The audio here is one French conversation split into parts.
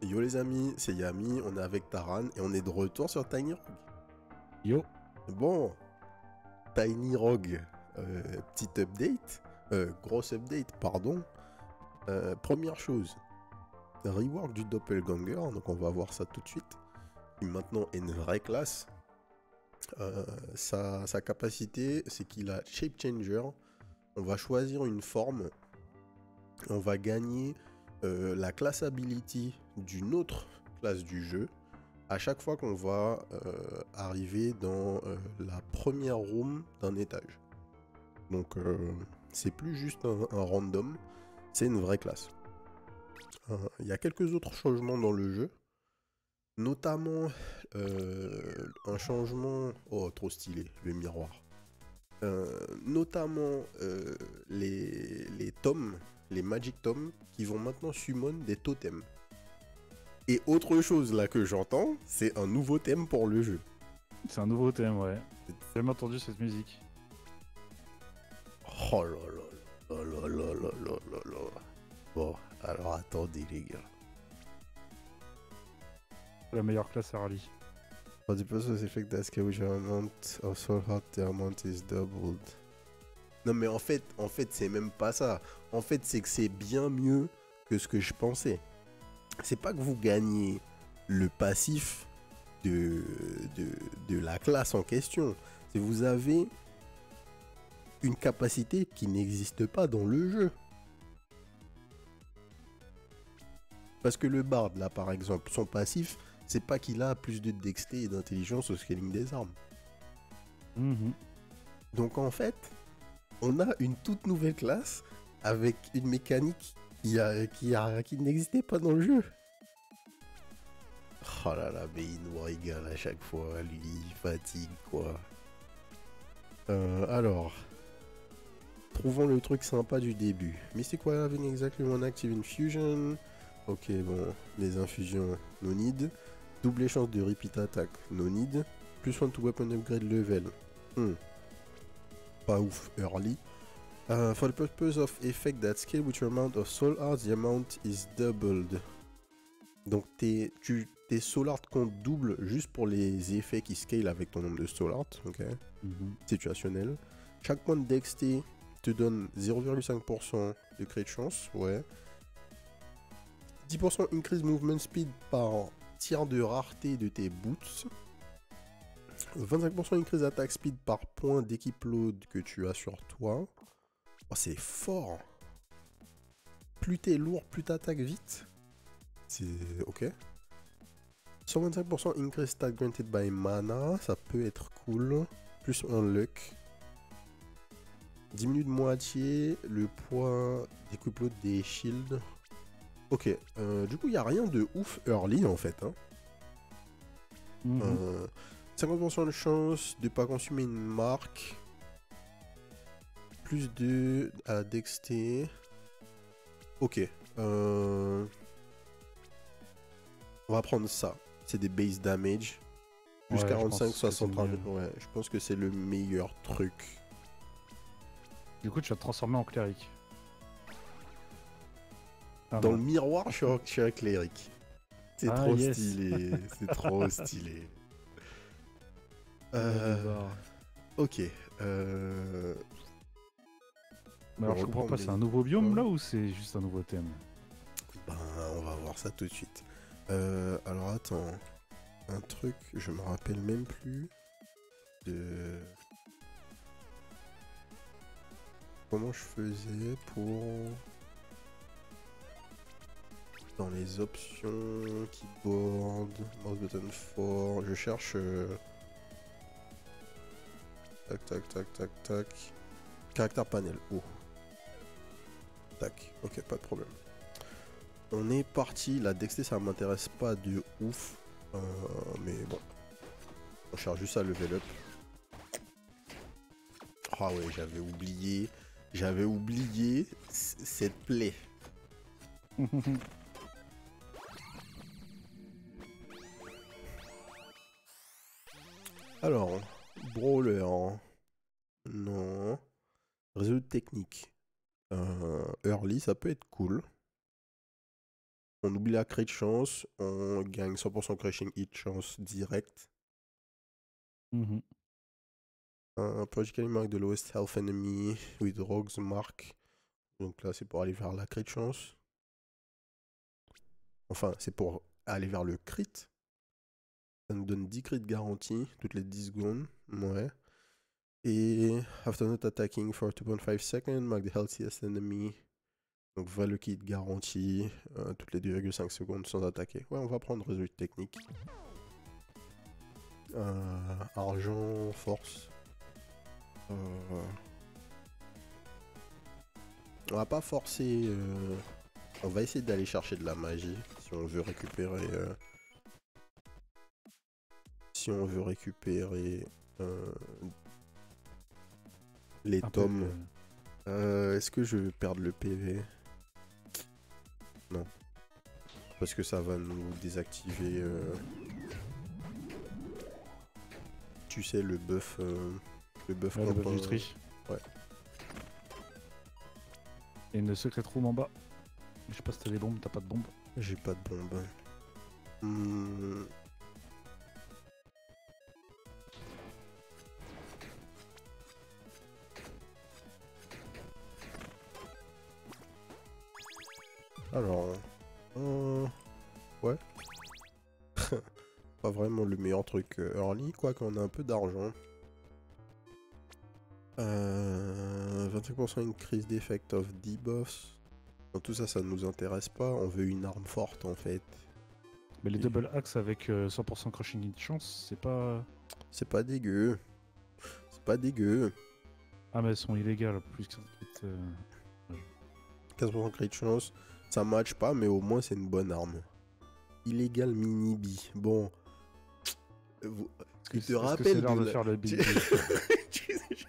Yo les amis, c'est Yami, on est avec Taran et on est de retour sur Tiny Rogue. Yo, Bon, Tiny Rogue, petite update, grosse update, pardon. Première chose, rework du Doppelganger, donc on va voir ça tout de suite. Qui maintenant est une vraie classe. Sa capacité, c'est qu'il a Shape Changer. On va choisir une forme, on va gagner la class ability d'une autre classe du jeu. À chaque fois qu'on va arriver dans la première room d'un étage. Donc c'est plus juste un random, c'est une vraie classe. Il y a quelques autres changements dans le jeu, notamment un changement... Oh, trop stylé, le miroir. Notamment les tomes, les Magic Tomes, qui vont maintenant summon des totems. Et autre chose là que j'entends, c'est un nouveau thème pour le jeu. c'est un nouveau thème, ouais. J'ai jamais entendu cette musique. Oh là là là là là là là là là. Bon, alors attendez les gars. La meilleure classe à rallye. For the person's effect that scale which amount of soul heart, the amount is doubled. Non mais en fait c'est même pas ça. En fait c'est que c'est bien mieux que ce que je pensais. C'est pas que vous gagnez le passif de la classe en question. C'est que vous avez une capacité qui n'existe pas dans le jeu. Parce que le bard, là, par exemple, son passif, c'est pas qu'il a plus de dexté et d'intelligence au scaling des armes. Mhm. Donc, en fait, on a une toute nouvelle classe avec une mécanique qui n'existait pas dans le jeu. Oh là là, mais il nous régale à chaque fois, lui, il fatigue, quoi. Alors, trouvons le truc sympa du début. Mystic While having exactly one active infusion. Ok, bon, les infusions, no need. Double chance de repeat attack, no need. Plus one to weapon upgrade level. Pas ouf, early. For the purpose of effect that scale with your amount of soul hearts, the amount is doubled. Donc tes soul hearts comptent double juste pour les effets qui scale avec ton nombre de soul hearts, ok. Situationnel. Chaque point de dexté te donne 0,5% de crit de chance, ouais. 10% increase movement speed par tiers de rareté de tes boots. 25% increase attack speed par point d'équipe load que tu as sur toi. Oh, c'est fort. Plus t'es lourd, plus t'attaques vite. C'est ok. 125% increase stat granted by mana, ça peut être cool. Plus un luck. Diminue de moitié le poids d'équipe load des shields. Ok, du coup il n'y a rien de ouf early en fait. Hein. 50% de chance de pas consommer une marque. Plus de à dexté. Ok. On va prendre ça. C'est des base damage. Plus Ouais, 45, je pense que c'est 63. mieux. Ouais, je pense que c'est le meilleur truc. Du coup, tu vas te transformer en cléric. Ah Dans non. le miroir, je suis un cléric. C'est Ah trop yes. stylé. C'est trop stylé. Il a des barres. Ok. Mais Je alors, je comprends reprends pas, c'est mes... un nouveau biome Ouais. là ou c'est juste un nouveau thème? Ben, on va voir ça tout de suite. Alors attends. Un truc, je me rappelle même plus de... Comment je faisais pour... Dans les options, keyboard, mouse button 4, je cherche... Tac, tac, tac, tac, tac. Caractère panel, oh. Tac, ok, pas de problème. On est parti, la dexté ça m'intéresse pas de ouf. Mais bon. On cherche juste à level up. Ah ouais, j'avais oublié. J'avais oublié cette plaie. Alors, brawler. Non. Réseau technique. Early, ça peut être cool. On oublie la crit chance, on gagne 100% crushing hit chance direct. Mhm. Practically mark the lowest health enemy with Rogue's mark. Donc là, c'est pour aller vers la crit chance. Enfin, c'est pour aller vers le crit. Ça nous donne 10 crits garantis toutes les 10 secondes. Ouais. Et after not attacking for 2.5 seconds, mark the healthiest enemy. Donc value kit garantie toutes les 2,5 secondes sans attaquer. Ouais, on va prendre résultat technique. Argent, force. On va pas forcer. On va essayer d'aller chercher de la magie si on veut récupérer. Si on veut récupérer les Un tomes. PV. Est-ce que je vais perdre le PV? Non. Parce que ça va nous désactiver. Tu sais, le buff. Le buff Ouais, le quand buff du tri. Ouais. Et une secret room en bas. Je sais pas si t'as des bombes, t'as pas de bombes. J'ai pas de bombe. Hmm. Alors. Ouais. Pas vraiment le meilleur truc early, quoi qu'on a un peu d'argent. 25% increase d'effect of debuffs. Dans tout ça, ça nous intéresse pas. On veut une arme forte en fait. Mais les double axe avec 100% crushing hit chance, c'est pas. C'est pas dégueu. C'est pas dégueu. Ah, mais elles sont illégales, plus que 15% crit chance. Ça match pas, mais au moins c'est une bonne arme. Illégal mini-bi. Bon. Tu te rappelles de de faire le big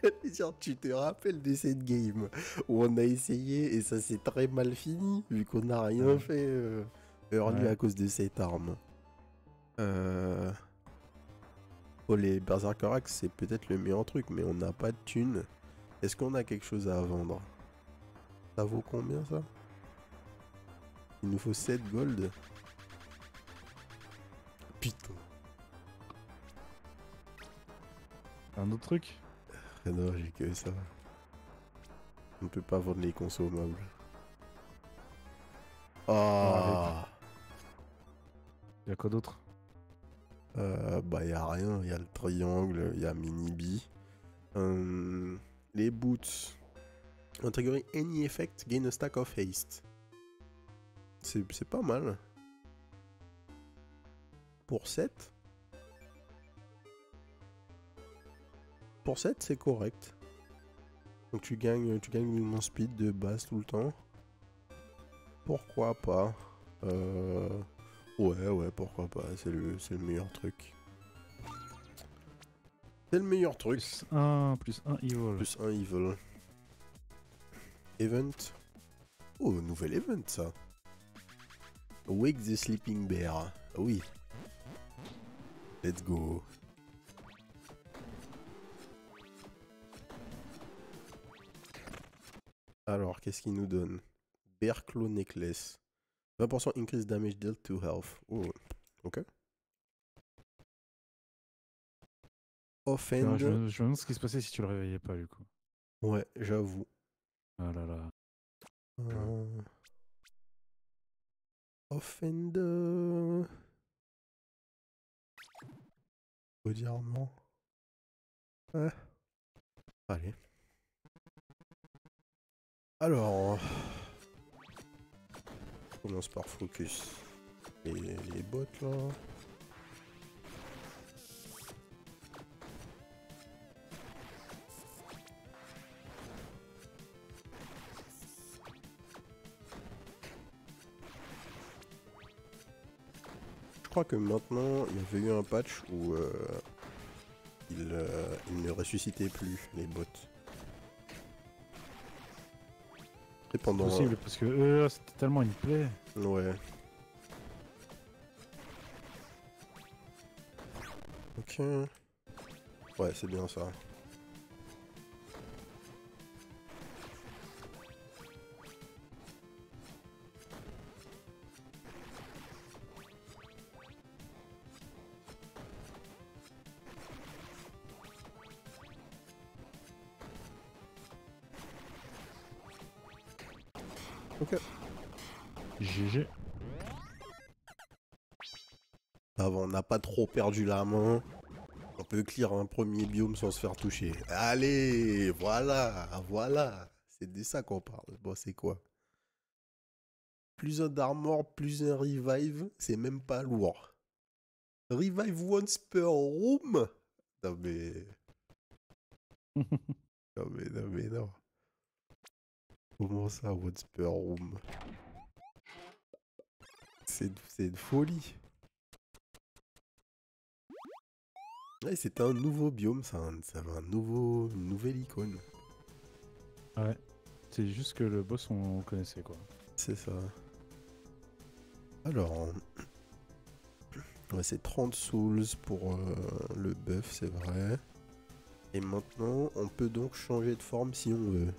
J'allais dire, tu te rappelles de cette game où on a essayé et ça s'est très mal fini vu qu'on n'a rien fait early à cause de cette arme. Oh, les Berserker Axe, c'est peut-être le meilleur truc, mais on n'a pas de thunes. Est-ce qu'on a quelque chose à vendre? Ça vaut combien ça? Il nous faut 7 gold. Putain. Un autre truc? Ah non, j'ai que ça. On peut pas vendre les consommables. Ah. Y'a quoi d'autre? Bah y a rien, y a le triangle, y a mini-b. Les boots. Intégrer any effect, gain a stack of haste. C'est pas mal. Pour 7. Pour 7, c'est correct. Donc tu gagnes mon speed de base tout le temps. Pourquoi pas? Ouais, pourquoi pas. C'est le meilleur truc. C'est le meilleur truc. Plus 1 evil. Plus 1 evil. Event. Oh, nouvel event ça. Wake the Sleeping Bear. Oui. Let's go. Alors, qu'est-ce qu'il nous donne? Bear Claw Necklace. 20% increase damage dealt to health. Oh, ok. Offend. Je me demande ce qui se passait si tu le réveillais pas, du coup. Ouais, j'avoue. Ah là là. Offend. Audiarment. Ouais. Allez. Alors. On commence par focus. Les bots là. Je crois que maintenant, il y avait eu un patch où il ne ressuscitait plus les bots. Et pendant... C'est possible, parce que c'était tellement une plaie. Ouais. Ok. Ouais, c'est bien ça. Ok. GG. Avant, on n'a pas trop perdu la main. On peut clear un premier biome sans se faire toucher. Allez, voilà, voilà. C'est de ça qu'on parle. Bon, c'est quoi? Plus un d'armor, plus un revive, c'est même pas lourd. Revive once per room? Non mais... non. Comment ça, once per room? C'est une folie. Ouais, c'était un nouveau biome, ça avait une nouvelle icône. Ouais. C'est juste que le boss, on connaissait quoi. C'est ça. Alors, ouais, c'est 30 souls pour le buff, c'est vrai. Et maintenant, on peut donc changer de forme si on veut.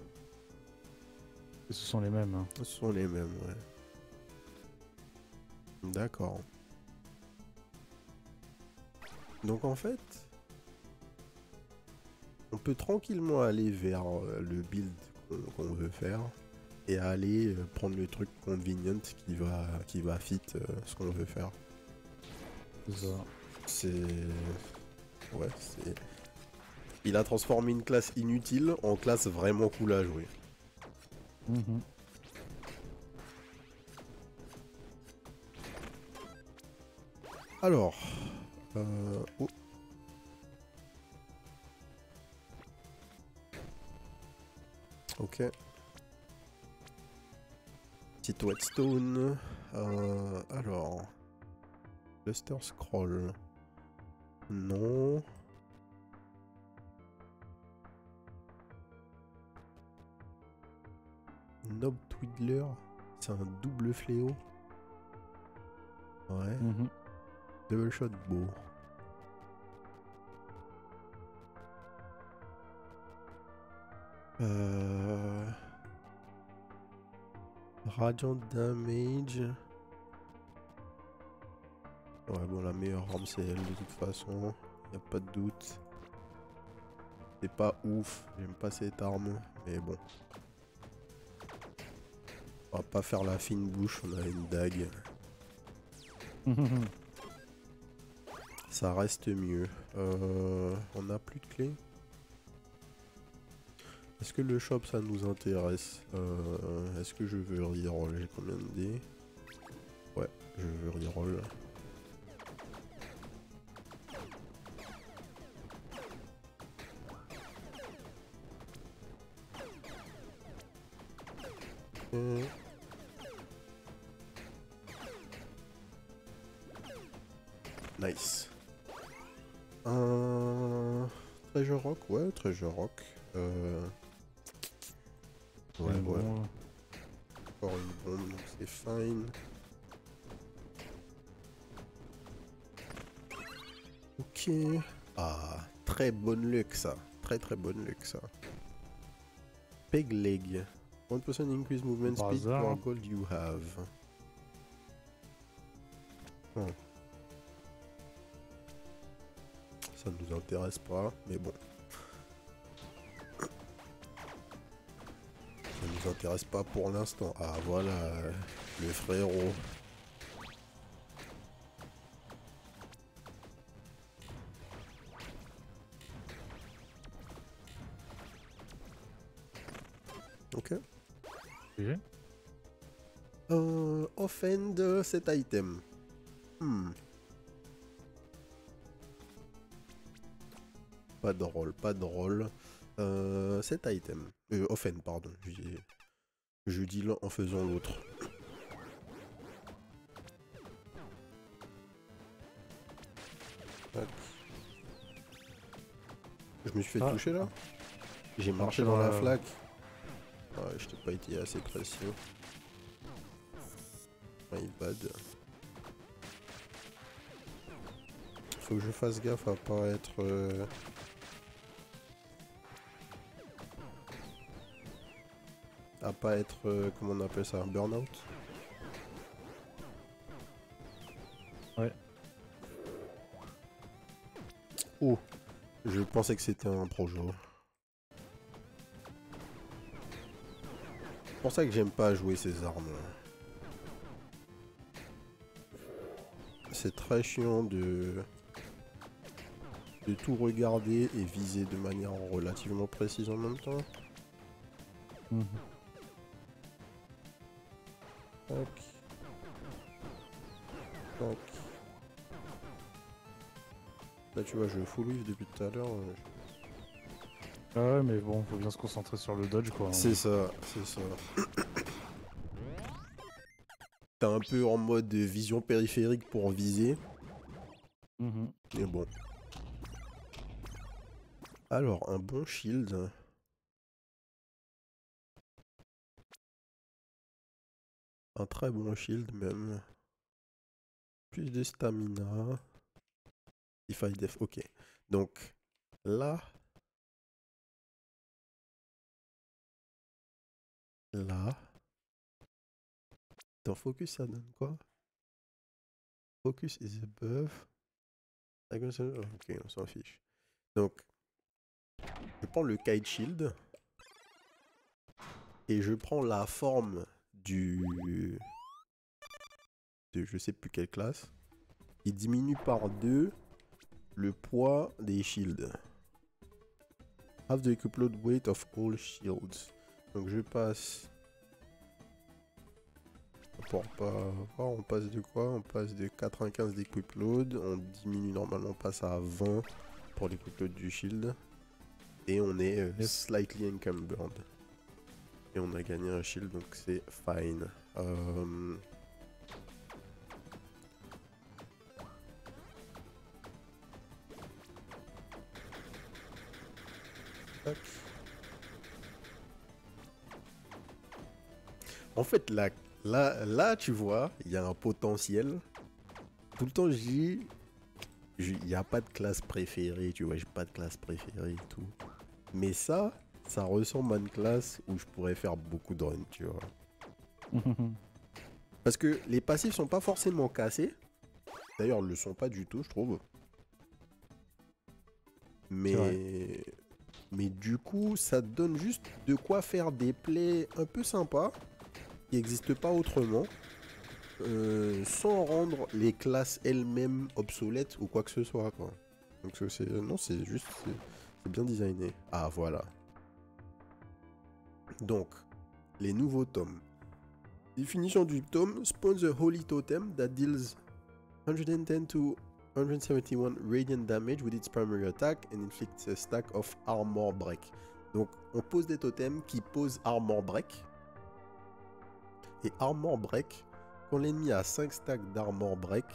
Et ce sont les mêmes. Hein. Ce sont les mêmes, ouais. D'accord. Donc en fait, on peut tranquillement aller vers le build qu'on veut faire et aller prendre le truc convenient qui va fit ce qu'on veut faire. C'est ça. C'est... Ouais, c'est... Il a transformé une classe inutile en classe vraiment cool à jouer. Mhm. Alors... oh. Ok. Petite whetstone. Alors... Cluster scroll. Non. Knob Twiddler. C'est un double fléau. Ouais. Mhm. Double shot bow. Radiant damage. Ouais, bon, la meilleure arme c'est elle de toute façon. Y a pas de doute. C'est pas ouf. J'aime pas cette arme. Mais bon. On va pas faire la fine bouche. On a une dague. Ça reste mieux. On a plus de clés. Est-ce que le shop ça nous intéresse? Est-ce que je veux reroll? J'ai combien de dés? Ouais, je veux reroll. Nice. Treasure Rock, ouais, Treasure Rock. Ouais, Bon, ouais. Encore une bombe, donc c'est fine. Ok. Ah, très bonne luck ça. Très très bonne luck ça. Peg leg. 1% increase movement Par speed hasard. per gold you have. Oh. Ça ne nous intéresse pas, mais bon. Ça nous intéresse pas pour l'instant. Ah voilà, le frérot. Ok. GG. Offend cet item. Pas drôle, pas drôle. Cet item. Offend, pardon. Je dis l'un en faisant l'autre. Je me suis fait toucher là. J'ai marché dans la flaque. Ouais, je t'ai pas été assez précieux. My bad. Faut que je fasse gaffe à pas être... à pas être... comment on appelle ça? Burnout? Ouais. Oh! Je pensais que c'était un projo. C'est pour ça que j'aime pas jouer ces armes. C'est très chiant de tout regarder et viser de manière relativement précise en même temps. Mhm. Tac. Tac. Là tu vois je full whiff depuis tout à l'heure. Ah ouais, mais bon, faut bien se concentrer sur le dodge, quoi. C'est ça, c'est ça. T'es un peu en mode vision périphérique pour viser. Mhm. Mais bon. Alors, un bon shield. Un très bon shield même. Plus de stamina. If I def. Ok. Donc, là. Là. Dans focus, ça donne quoi? Focus is above. Ok, on s'en fiche. Donc, je prends le kite shield. Et je prends la forme de je sais plus quelle classe. Il diminue par 2 le poids des shields. Have the equip load weight of all shields. Donc je passe. Pour pas voir, on passe de quoi? On passe de 95 d'equip load. On diminue normalement, on passe à 20 pour l'equip load du shield. Et on est slightly encumbered. Et on a gagné un shield, donc c'est fine. Tac. En fait, là, tu vois, il y a un potentiel. Tout le temps, je dis, il n'y a pas de classe préférée, tu vois, j'ai pas de classe préférée et tout. Mais ça ressemble à une classe où je pourrais faire beaucoup de run, tu vois. Parce que les passifs sont pas forcément cassés. D'ailleurs, ils le sont pas du tout, je trouve. Mais du coup, ça te donne juste de quoi faire des plays un peu sympas qui n'existent pas autrement. Sans rendre les classes elles-mêmes obsolètes ou quoi que ce soit, quoi. Donc c'est juste c'est bien designé. Ah voilà. Donc les nouveaux tomes. Définition du tome: spawn the holy totem that deals 110 to 171 radiant damage with its primary attack and inflicts a stack of armor break. Donc on pose des totems qui posent armor break. Et armor break, quand l'ennemi a 5 stacks d'armor break,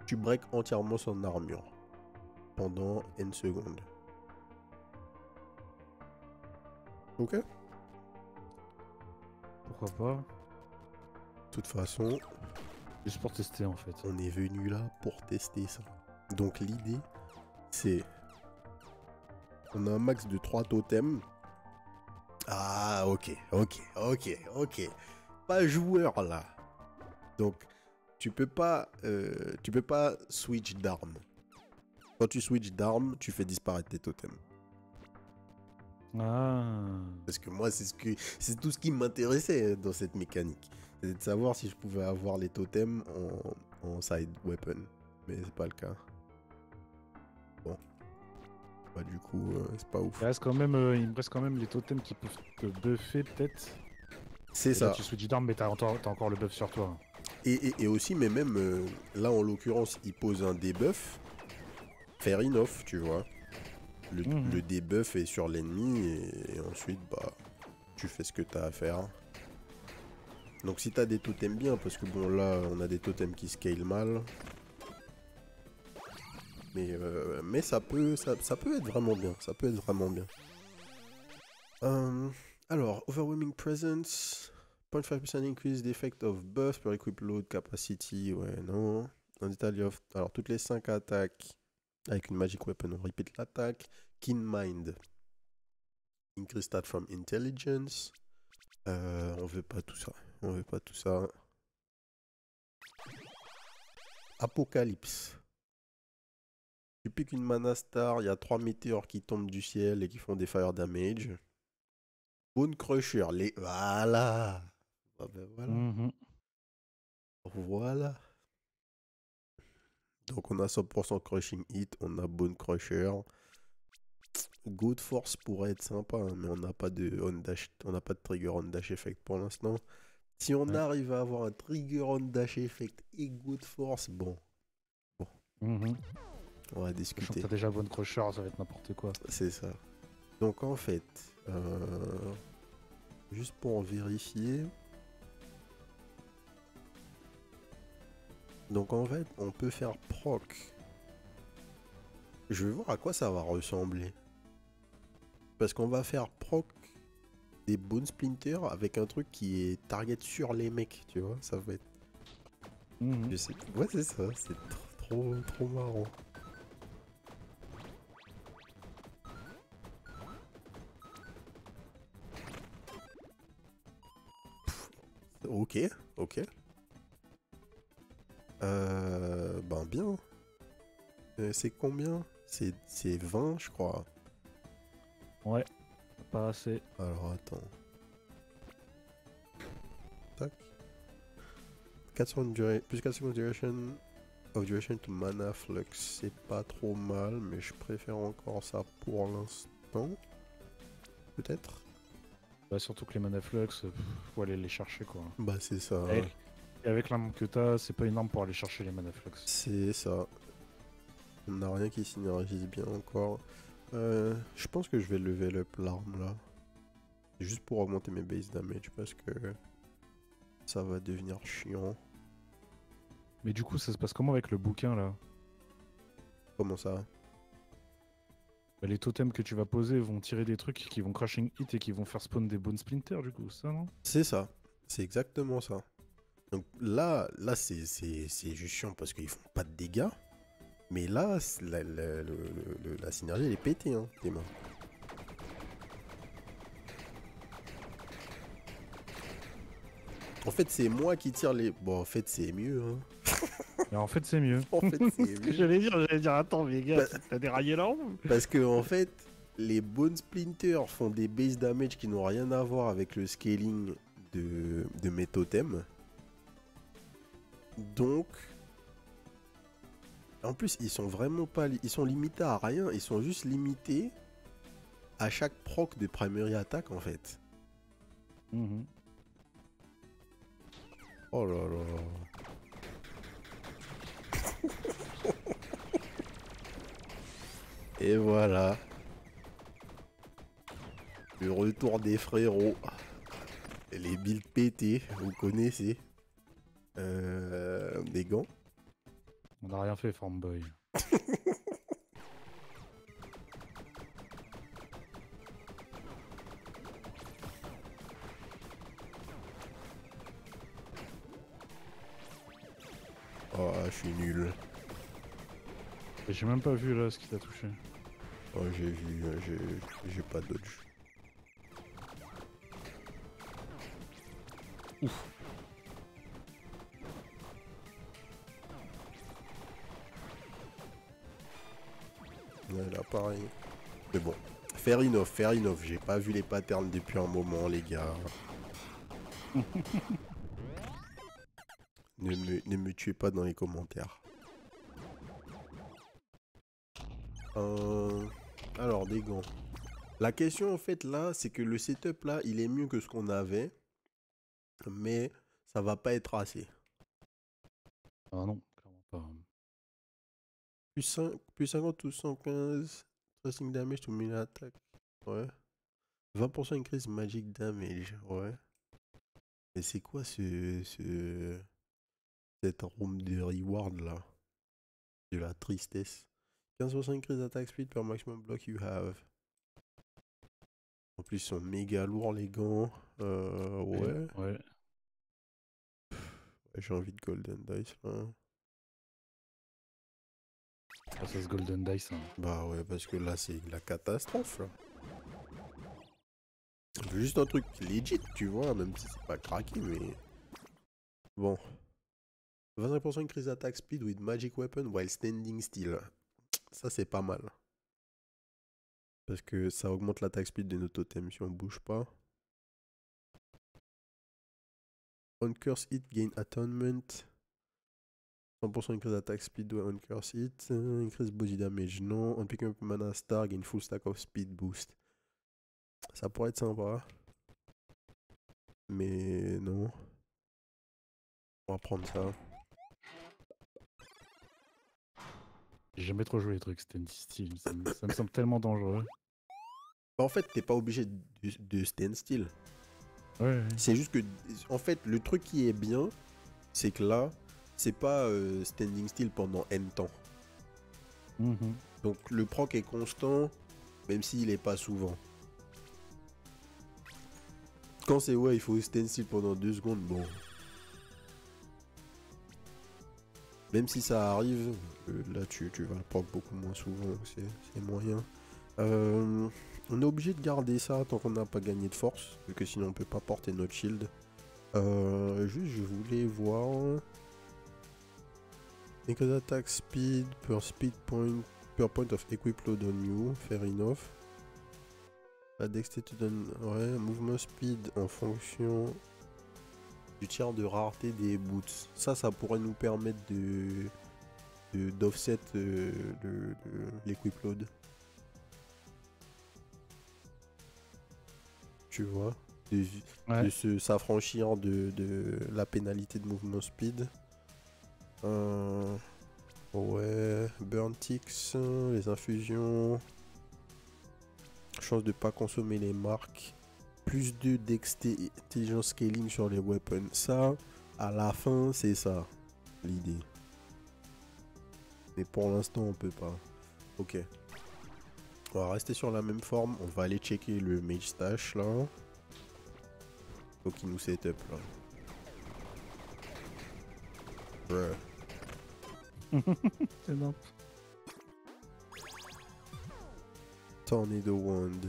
tu break entièrement son armure pendant une seconde. Ok? Pourquoi pas? De toute façon, Juste pour tester, en fait. on est venu là pour tester ça. Donc l'idée, c'est... On a un max de 3 totems. Ah, ok. Pas joueur là. Donc, tu peux pas switch d'arme. Quand tu switches d'arme, tu fais disparaître tes totems. Ah. Parce que moi, c'est tout ce qui m'intéressait dans cette mécanique. C'était de savoir si je pouvais avoir les totems en side weapon. Mais c'est pas le cas. Bon. Bah du coup, c'est pas ouf. Il me reste quand même les totems qui peuvent te buffer, peut-être. C'est Et là, ça. tu switches d'arme, mais t'as encore le buff sur toi. Et aussi, mais même là, en l'occurrence, il pose un debuff. Fair enough, tu vois. Le debuff est sur l'ennemi et ensuite, bah, tu fais ce que t'as à faire. Donc si t'as des totems bien, parce que bon là, on a des totems qui scale mal. Mais ça peut être vraiment bien. Ça peut être vraiment bien. Alors, Overwhelming Presence. 0.5% increase the effect of buff per equip load capacity. Ouais, non. Alors, toutes les 5 attaques avec une magic weapon, on repeat l'attaque. Keen Mind. Increase stat from intelligence. On veut pas tout ça. On veut pas tout ça. Apocalypse. Tu piques une mana star, il y a 3 météores qui tombent du ciel et qui font des fire damage. Bone Crusher, les... Voilà. Ah ben voilà. Mhm. Voilà. Donc on a 100% Crushing Hit, on a Bone Crusher. Good Force pourrait être sympa, hein, mais on n'a pas de on dash, on n'a pas de trigger on dash effect pour l'instant. Si on Ouais. arrive à avoir un trigger on dash effect et Good Force, bon, Mhm. on va Sachant que discuter. t'as déjà bonne crusher, ça va être n'importe quoi. C'est ça. Donc en fait, juste pour vérifier. Donc en fait, on peut faire proc. Je vais voir à quoi ça va ressembler. Parce qu'on va faire proc des Bone Splinter avec un truc qui est target sur les mecs, tu vois. Ça va être... Mhm. Je sais... Ouais, c'est ça. C'est trop marrant. Ok, ok. Ben bien. C'est combien? C'est 20, je crois. Ouais, pas assez. Alors attends. Tac. 400 plus 4 secondes duration of duration to mana flux. C'est pas trop mal, mais je préfère encore ça pour l'instant. Peut-être. Bah, surtout que les mana flux, faut aller les chercher quoi. Bah c'est ça. Et avec l'arme que t'as, c'est pas une arme pour aller chercher les mana flux. C'est ça. On n'a rien qui synergise bien encore. Je pense que je vais level up l'arme là. Juste pour augmenter mes base damage parce que ça va devenir chiant. Mais du coup, ça se passe comment avec le bouquin là? Comment ça? Bah, les totems que tu vas poser vont tirer des trucs qui vont crashing hit et qui vont faire spawn des bone splinters du coup, ça non? C'est ça. C'est exactement ça. Donc là c'est juste chiant parce qu'ils font pas de dégâts. Mais là, la synergie elle est pétée, hein, tes mains. En fait, c'est moi qui tire les... Bon, en fait, c'est mieux, hein. Mais en fait, c'est mieux. En fait, c'est Ce que mieux. j'allais dire, attends, mais gars, Bah, t'as déraillé là? Parce que, en fait, les Bone Splinters font des base damage qui n'ont rien à voir avec le scaling de mes totems. Donc... En plus, ils sont vraiment pas... Ils sont limités à rien. Ils sont juste limités à chaque proc de primary attack, en fait. Mhm. Oh là là. Et voilà. Le retour des frérots. Les builds pétés, vous connaissez. Des gants. On n'a rien fait, Farmboy. Oh, je suis nul. Et j'ai même pas vu là ce qui t'a touché. Oh, j'ai vu, j'ai pas dodge. Ouf. Ouais, là, pareil. Mais bon. Fair enough, fair enough. J'ai pas vu les patterns depuis un moment, les gars. Ne me tuez pas dans les commentaires. Alors, des gants. La question, en fait, là, c'est que le setup, là, il est mieux que ce qu'on avait. Mais ça va pas être assez. Ah non, clairement pas. Plus 50 ou 115. Tracing damage to melee attack. Ouais. 20% increase magic damage. Ouais. Mais c'est quoi cette room de reward là? De la tristesse. 15% increase attack speed per maximum block you have. En plus, ils sont méga lourds les gants. Ouais. Ouais. J'ai envie de Golden Dice là. Ah, ça se Golden Dice. Hein. Bah ouais, parce que là, c'est la catastrophe là. Juste un truc legit, tu vois, même si c'est pas craqué, mais... Bon. 25% increase attack speed with magic weapon while standing still. Ça, c'est pas mal. Parce que ça augmente l'attaque speed de nos totems si on bouge pas. On curse hit, gain atonement. 100% increase attack speed on curse hit. Increase body damage, non. On pick up mana star, gain full stack of speed boost. Ça pourrait être sympa. Mais non. On va prendre ça. J'ai jamais trop joué les trucs stand still. Ça me semble tellement dangereux. Bah, en fait, t'es pas obligé de stand still. Ouais. C'est juste que, en fait, le truc qui est bien, c'est que là, c'est pas standing still pendant N temps. Mhm. Donc le proc est constant, même s'il est pas souvent. Quand c'est ouais, il faut stand still pendant 2 secondes, bon. Même si ça arrive, là tu vas le proc beaucoup moins souvent, donc c'est moyen. On est obligé de garder ça tant qu'on n'a pas gagné de force, vu que sinon on peut pas porter notre shield. Juste je voulais voir... Increase attack speed per point of equip load on you, fair enough. La dexterity donne, ouais, movement speed en fonction du tiers de rareté des boots. Ça pourrait nous permettre d'offset l'equip load. Tu vois, de s'affranchir de la pénalité de movement speed. Ouais, burn ticks, les infusions, chance de pas consommer les marques, plus de dexté, intelligence scaling sur les weapons. Ça, à la fin, c'est ça l'idée. Mais pour l'instant, on peut pas. Ok. On va rester sur la même forme. On va aller checker le mage stash là. Faut qu'il nous setup là. Bruh. C'est énorme. Tornado Wand.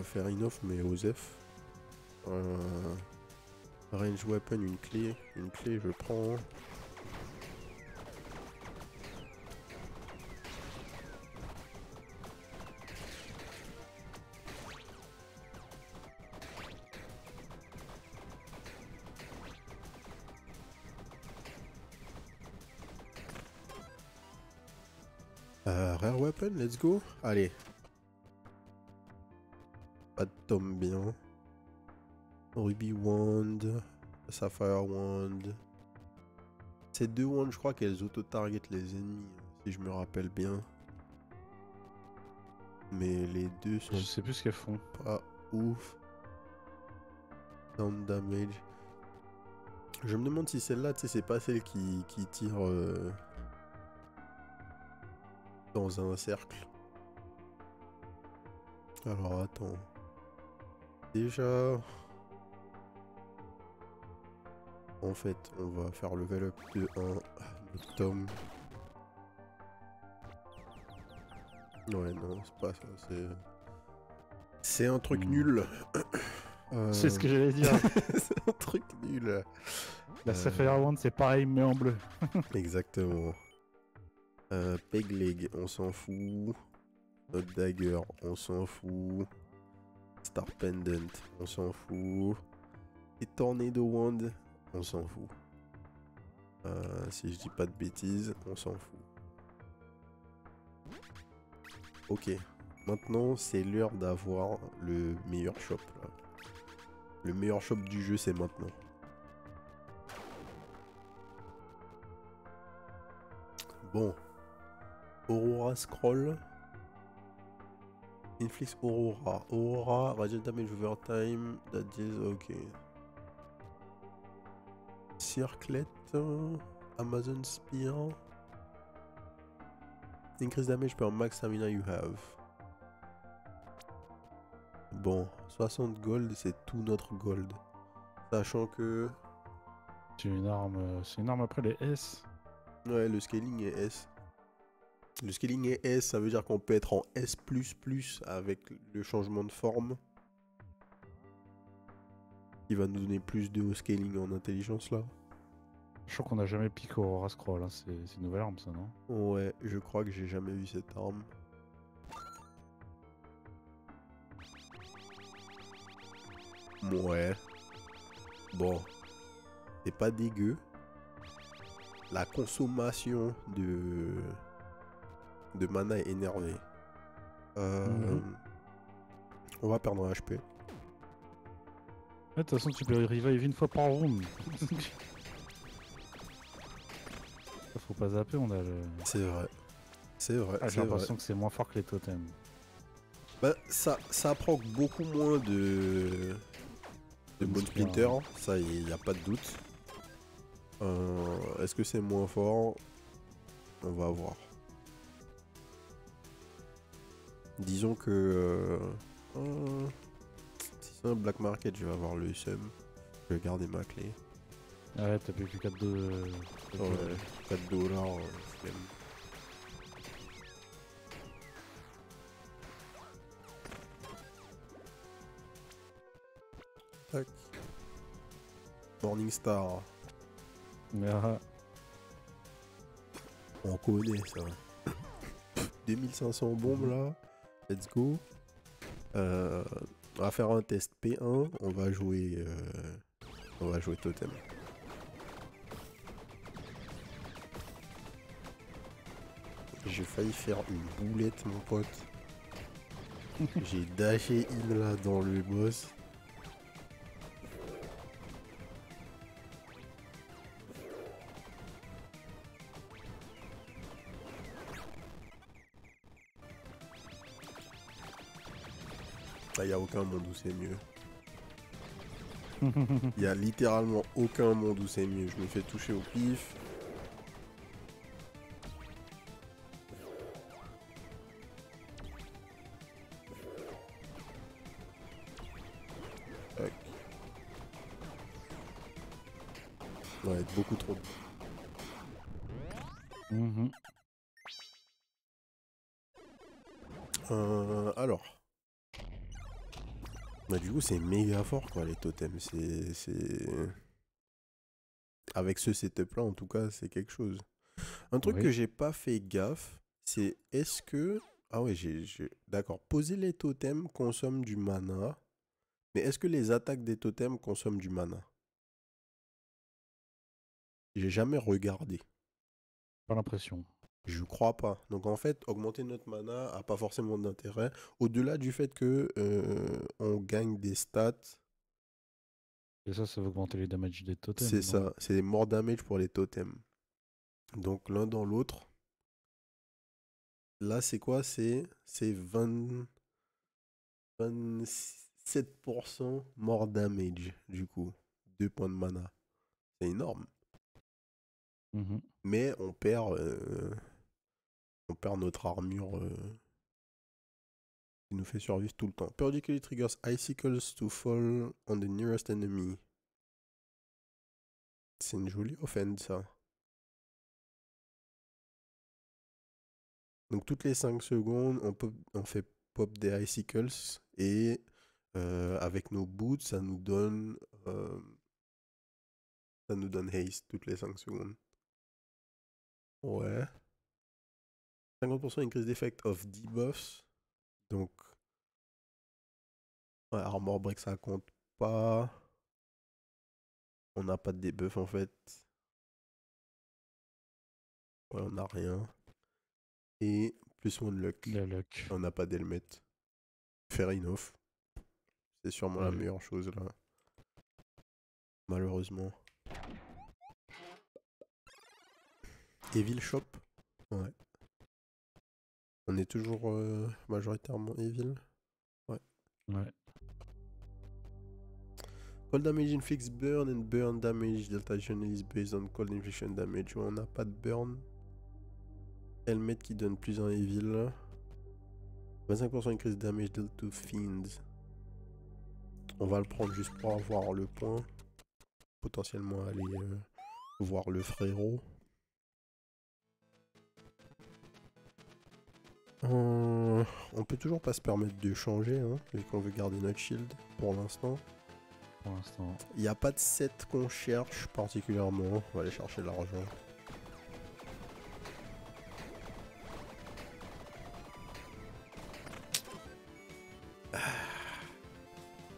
Faire enough, mais Osef. Range weapon, une clé. Une clé, je prends. Rare weapon, let's go. Allez. Pas de tome bien. Ruby Wand. Sapphire Wand. Ces deux wands, je crois qu'elles auto-target les ennemis, si je me rappelle bien. Mais les deux sont Je sais plus ce qu'elles font. pas ouf. Sound damage. Je me demande si celle-là, tu sais, c'est pas celle qui tire dans un cercle. Alors attends. Déjà... En fait, on va faire level up de 1 notre tome. Ouais, non, c'est pas ça. C'est un truc nul. C'est ce que j'allais dire. C'est un truc nul. La Sapphire Wand, c'est pareil, mais en bleu. Exactement. Peg leg, on s'en fout. Notre dagger, on s'en fout. Star pendant, on s'en fout. Et tornado wand, on s'en fout. Si je dis pas de bêtises, on s'en fout. Ok. Maintenant, c'est l'heure d'avoir le meilleur shop. Là. Le meilleur shop du jeu, c'est maintenant. Bon. Aurora Scroll. Inflict Aurora. Aurora, radiant damage over time. That is ok. Circlet. Amazon Spear. Increase damage per max stamina you have. Bon, 60 gold, c'est tout notre gold. Sachant que... C'est une arme après les S. Ouais, le scaling est S. Le scaling est S, ça veut dire qu'on peut être en S++ avec le changement de forme. Qui va nous donner plus de haut scaling en intelligence là. Je crois qu'on n'a jamais piqué Aurora Scroll, hein. C'est une nouvelle arme ça, non? Ouais, je crois que j'ai jamais vu cette arme. Ouais. Bon, c'est pas dégueu. La consommation de mana est énervée. On va perdre un HP. De toute façon, tu peux revive une fois par round. Faut pas zapper, on a le... C'est vrai. C'est vrai. J'ai l'impression que c'est moins fort que les totems. Bah, ça proc beaucoup moins de Bone Splinter, ça il n'y a pas de doute. Est-ce que c'est moins fort? On va voir. Disons que si c'est un black market, je vais avoir le seum. Je vais garder ma clé. Ouais, t'as plus que 4 de... 4 $, flemme. Tac. Morningstar. Ah. On connaît ça. 2500 bombes là. Let's go. On va faire un test P1. On va jouer totem. J'ai failli faire une boulette, mon pote. J'ai dashé in là dans le boss. Il n'y a aucun monde où c'est mieux. Il n'y a littéralement aucun monde où c'est mieux. Je me fais toucher au pif. Tac. Ouais, beaucoup trop. Alors. Bah, du coup, c'est méga fort, quoi, les totems. Avec ce setup-là, en tout cas, c'est quelque chose. Un truc que j'ai pas fait gaffe, c'est est-ce que... Ah ouais, d'accord. Poser les totems consomme du mana. Mais est-ce que les attaques des totems consomment du mana? J'ai jamais regardé. Pas l'impression. Je crois pas. Donc en fait, augmenter notre mana a pas forcément d'intérêt. Au-delà du fait que on gagne des stats. Et ça va augmenter les damages des totems. C'est ça. C'est more damage pour les totems. Donc l'un dans l'autre. Là, c'est quoi? C'est 27% more damage, du coup. 2 points de mana. C'est énorme. Mais on perd notre armure qui nous fait survivre tout le temps. Periodically triggers icicles to fall on the nearest enemy. C'est une jolie offense, ça. Donc toutes les 5 secondes, on fait pop des icicles et avec nos boots, ça nous donne haste toutes les 5 secondes. Ouais. 50% increase d'effect of debuffs. Donc, ouais, armor break, ça compte pas. On n'a pas de debuff en fait. Ouais, on n'a rien. Et plus one luck. On n'a pas d'helmet. Fair enough. C'est sûrement la meilleure chose là. Malheureusement. Evil Shop. Ouais. On est toujours majoritairement Evil. Ouais. Cold damage inflicts burn and burn damage. Delta is based on cold infliction damage. Ouais, on n'a pas de burn. Helmet qui donne plus un Evil. 25% increase damage dealt to fiends. On va le prendre juste pour avoir le point. Potentiellement aller voir le frérot. On peut toujours pas se permettre de changer, hein, vu qu'on veut garder notre shield pour l'instant. Il n'y a pas de set qu'on cherche particulièrement. On va aller chercher l'argent.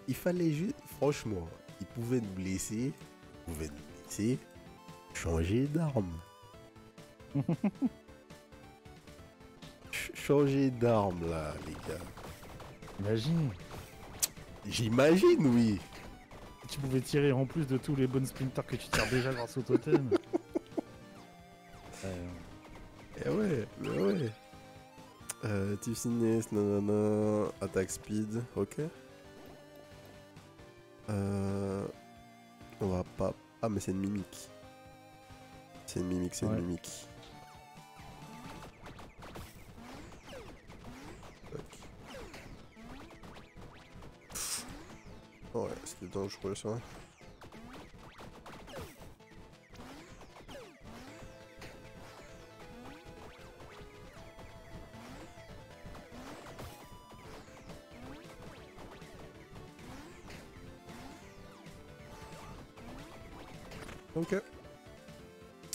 Il fallait juste... Franchement, il pouvait nous blesser. C'est changer d'arme. Changer d'arme là, les gars. Imagine, J'imagine, oui. tu pouvais tirer en plus de tous les bonnes splinters que tu tires déjà grâce au totem. Eh ouais, mais ouais. Tipsiness, nanana, attack speed, ok. On va pas... Ah mais c'est une mimique. C'est une mimique, c'est Ouais. une mimique. Tac. Ouais, c'était dangereux ça. Ok.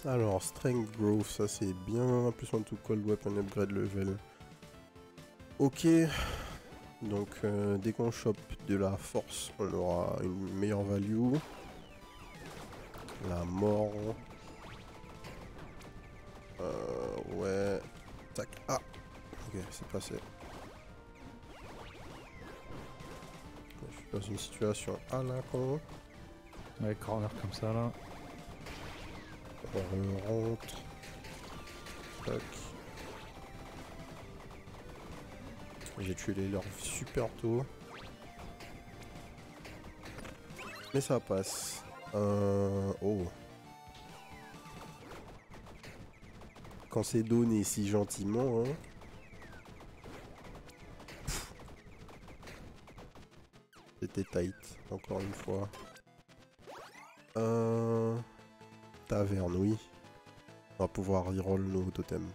Alors, Strength Growth, ça c'est bien. Plus on to Cold Weapon Upgrade level. Ok. Donc, dès qu'on chope de la force, on aura une meilleure value. La mort. Ouais. Tac. Ah. Ok, c'est passé. Je suis dans une situation à la con. Ouais, corner comme ça là. On rentre. Tac. J'ai tué les leurs super tôt. Mais ça passe. Oh. Quand c'est donné si gentiment, hein. C'était tight, encore une fois. Taverne, oui. On va pouvoir reroll nos totems.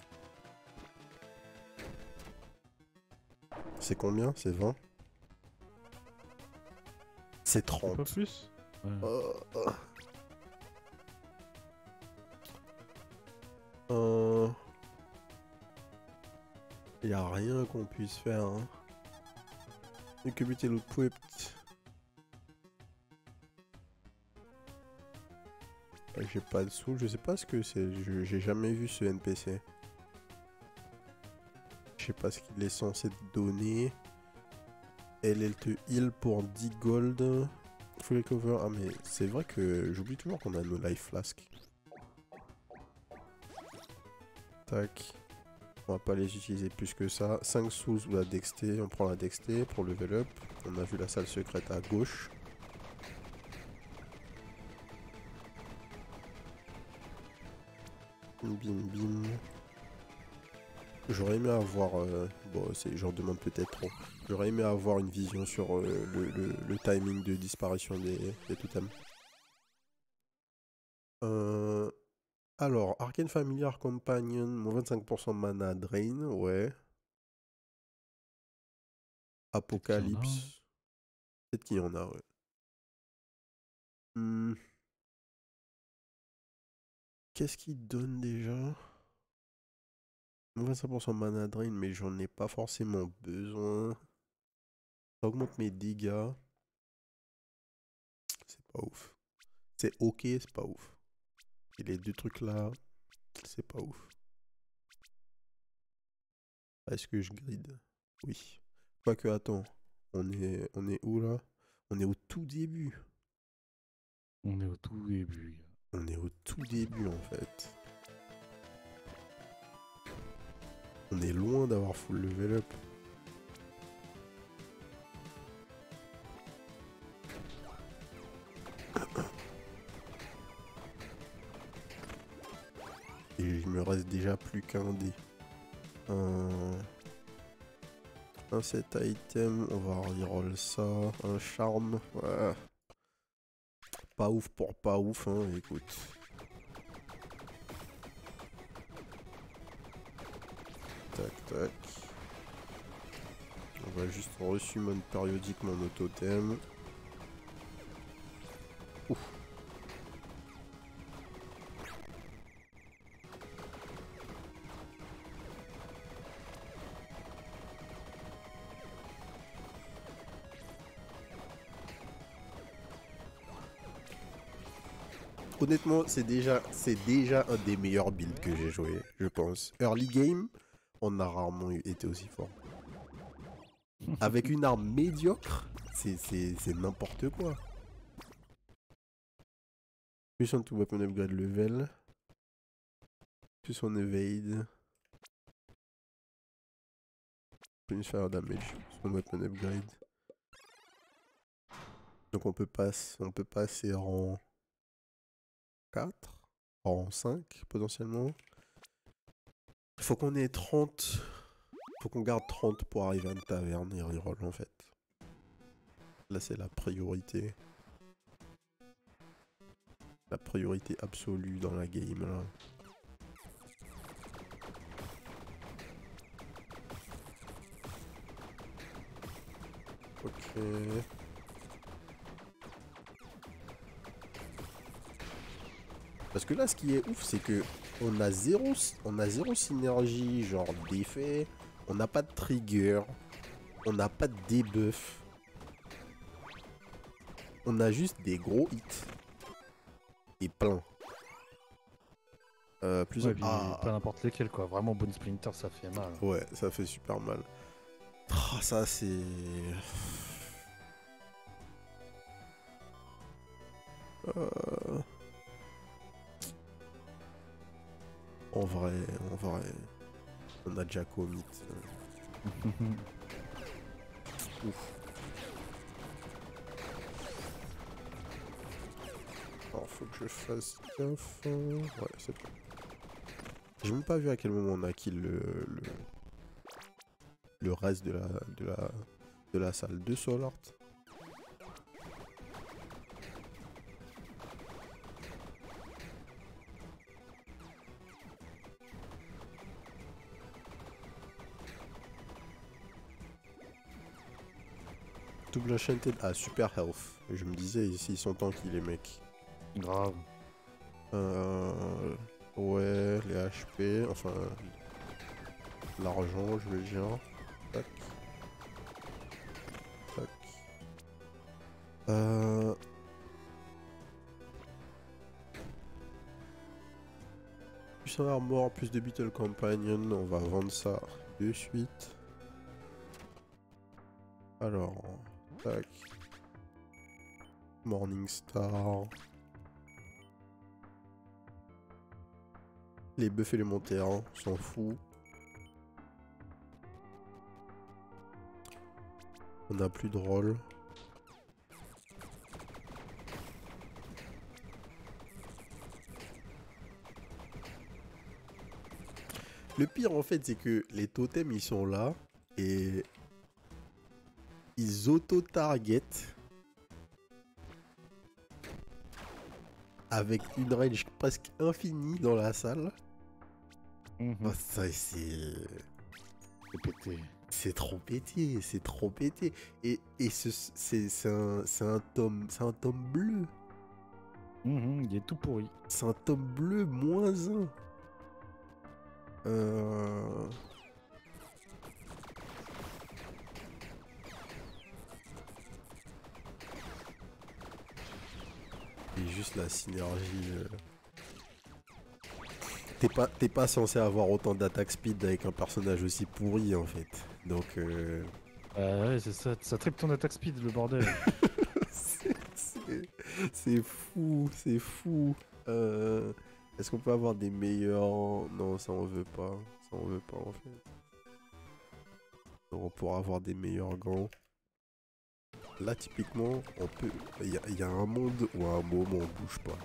C'est combien? C'est 20? C'est Un peu 30. plus. Ouais. Y a rien qu'on puisse faire, hein. Et que buter l'autre pouet. J'ai pas de sous, je sais pas ce que c'est. J'ai jamais vu ce NPC. Je sais pas ce qu'il est censé te donner. Elle te heal pour 10 gold. Full recover. Ah mais c'est vrai que j'oublie toujours qu'on a nos life flasks. Tac. On va pas les utiliser plus que ça. 5 sous ou la dexté. On prend la dexté pour level up. On a vu la salle secrète à gauche. Bim bim. J'aurais aimé avoir... bon, j'en demande peut-être trop. J'aurais aimé avoir une vision sur le timing de disparition des totems. Alors, Arcane Familiar Companion, mon 25% mana drain, ouais. Apocalypse. Peut-être qu'il y en a, ouais. Qu'est-ce qu'il donne déjà? 25% mana drain, mais j'en ai pas forcément besoin. Ça augmente mes dégâts. C'est pas ouf. C'est ok, c'est pas ouf. Et les deux trucs là, c'est pas ouf. Est-ce que je grid? Oui. Quoique, attends. On est où là? On est au tout début. On est au tout début. On est au tout début en fait. On est loin d'avoir full level up. Et il me reste déjà plus qu'un dé. Un set item, on va reroll ça. Un charme. Ouais. Pas ouf pour pas ouf, hein, écoute. Tac, tac. On va juste resummon périodiquement nos totems. Ouf. honnêtement, c'est déjà un des meilleurs builds que j'ai joué, je pense. Early game, on a rarement été aussi fort. Avec une arme médiocre, c'est n'importe quoi. Plus on to weapon upgrade level, plus on evade, plus fire damage, plus on weapon upgrade. Donc on peut passer en 4, en 5 potentiellement. Il faut qu'on ait 30. Faut qu'on garde 30 pour arriver à une taverne et reroll en fait. Là c'est la priorité. La priorité absolue dans la game là. Ok. Parce que là ce qui est ouf c'est que on a zéro synergie genre d'effet. On n'a pas de trigger. On n'a pas de debuff. On a juste des gros hits. Et plein. Ouais, puis pas n'importe lesquels, quoi. Vraiment, Bone Splinter, ça fait mal. Ouais, ça fait super mal. Oh, ça, c'est... En vrai, on a déjà commit. Ouf. Alors, faut que je fasse gaffe. Ouais, c'est bon. J'ai même pas vu à quel moment on a kill le reste de la salle de Soul Art. Double Enchanted a super health. Je me disais, ici ils sont tanky les mecs. Grave. Ouais, les HP, enfin l'argent, je veux dire. Tac. Tac. Plus un armor, plus de Beetle Companion, on va vendre ça de suite. Alors, tac. Morningstar. Les buffs élémentaires, on s'en fout. On a plus de rôle. Le pire en fait c'est que les totems ils sont là et ils auto-target avec une range presque infinie dans la salle. Oh, ça c'est pété. C'est trop pété, c'est trop pété. Et c'est un tome bleu. Il est tout pourri. C'est un tome bleu -1. Et juste la synergie. T'es pas censé avoir autant d'attaque speed avec un personnage aussi pourri en fait. Donc ouais, c'est ça. Ça triple ton attaque speed, le bordel. c'est fou, c'est fou. Est-ce qu'on peut avoir des meilleurs... Non, ça on veut pas. Ça on veut pas en fait. Donc, on pourra avoir des meilleurs gants. Là typiquement, on peut... Il y a un monde où à un moment on bouge pas.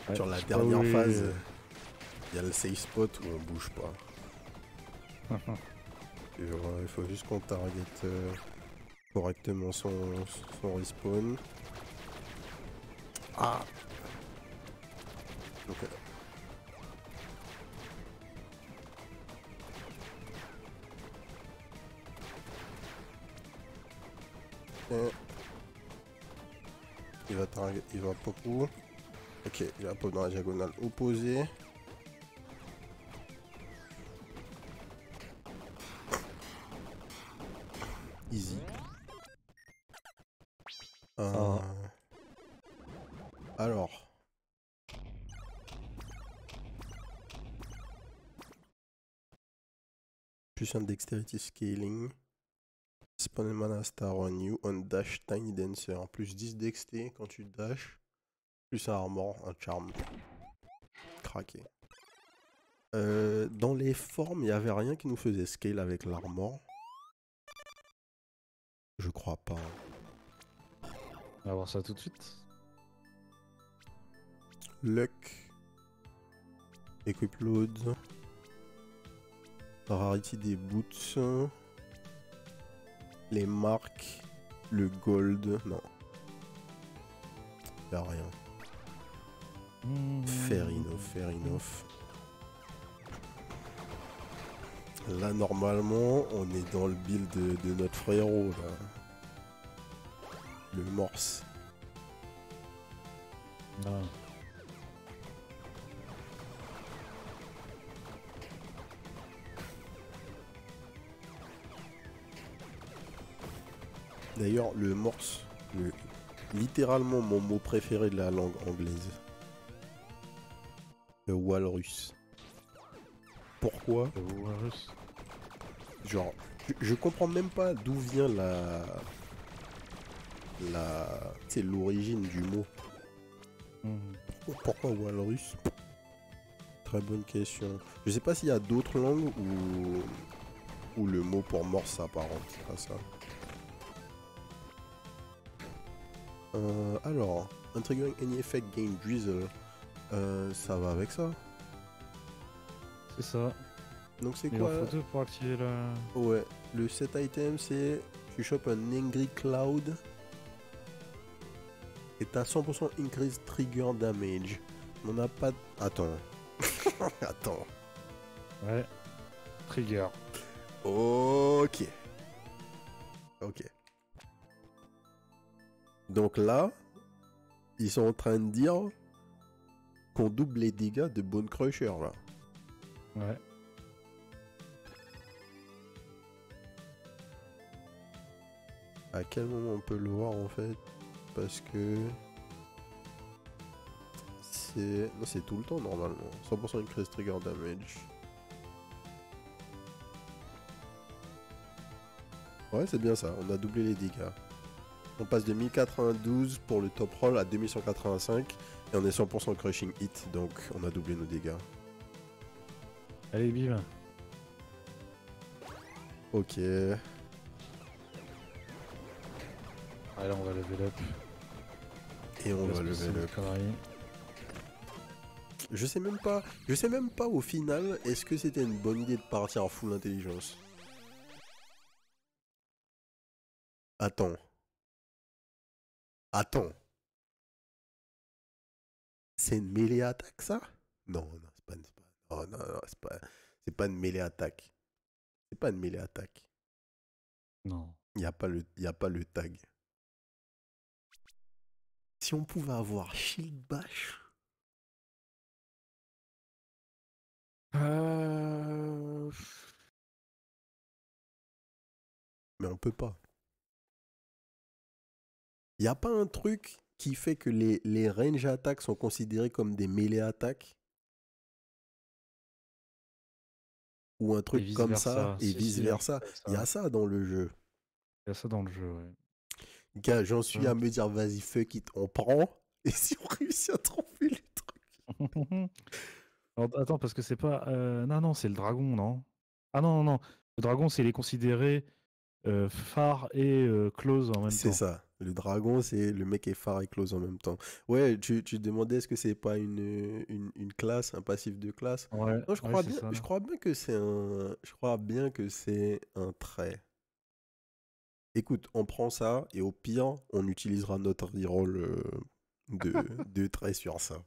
Ouais, sur la dernière phase, il y a le safe spot où on bouge pas. Et voilà, il faut juste qu'on target correctement son respawn. Ah. Ok. Il va target, il va pop où? Ok, il va pop dans la diagonale opposée. Easy. Alors. Plus un dexterity scaling. Spawn mana star on you on dash tiny dancer. Plus 10 dexté quand tu dash. Plus un armor, un charm. Craqué. Dans les formes, il n'y avait rien qui nous faisait scale avec l'armor. Je crois pas. On va voir ça tout de suite. Luck. Equip load. Rarity des boots. Les marques. Le gold. Non. Y'a rien. Fair enough, fair enough. Là, normalement, on est dans le build de notre frérot, là. Le morse. Ah. D'ailleurs, le morse, littéralement mon mot préféré de la langue anglaise. Le walrus. Pourquoi? Le walrus. Genre, je comprends même pas d'où vient c'est l'origine du mot. Pourquoi walrus? Très bonne question. Je sais pas s'il y a d'autres langues où le mot pour morse s'apparente à ça. Alors, triggering any effect gain drizzle. Ça va avec ça. C'est ça. Donc c'est Il quoi? en faut deux pour activer la... Ouais, le set item c'est tu chopes un Angry Cloud et t'as 100% increase trigger damage. On n'a pas... Attends. Attends. Ouais. Trigger. Ok. Ok. Donc là, ils sont en train de dire qu'on double les dégâts de Bone Crusher là. Ouais. À quel moment on peut le voir en fait? Parce que c'est... Non, c'est tout le temps normalement. 100% increase trigger damage. Ouais, c'est bien ça. On a doublé les dégâts. On passe de 1092 pour le top roll à 2185 et on est 100% crushing hit, donc on a doublé nos dégâts. Allez, bim. Ok. Allez, on va level up. Et on va level up. Je sais même pas au final, est-ce que c'était une bonne idée de partir en full intelligence? Attends. Attends. C'est une mêlée attaque ça? Non, non, c'est pas une... Oh, non, non, c'est pas une mêlée attaque. C'est pas une mêlée attaque. Non. Y a pas le tag. Si on pouvait avoir Shield Bash. Mais on peut pas. Y a pas un truc qui fait que les range attaques sont considérées comme des mêlées attaques? Ou un truc comme ça et vice versa. Il y a ça dans le jeu. Il y a ça dans le jeu, ouais. Gars, j'en suis à me dire, vas-y, fuck it, on prend. Et si on réussit à tromper les trucs? Alors, attends, parce que c'est pas... Non, non, c'est le dragon, non? Ah non, non, non. Le dragon, c'est les considérés phare et close en même temps. C'est ça. Le dragon, c'est le mec est phare et close en même temps. Ouais, tu te demandais est-ce que c'est pas une classe, un passif de classe? Ouais, Non, ouais, c'est ça. je crois bien que c'est un... Je crois bien que c'est un trait. Écoute, on prend ça et au pire, on utilisera notre reroll de trait sur ça.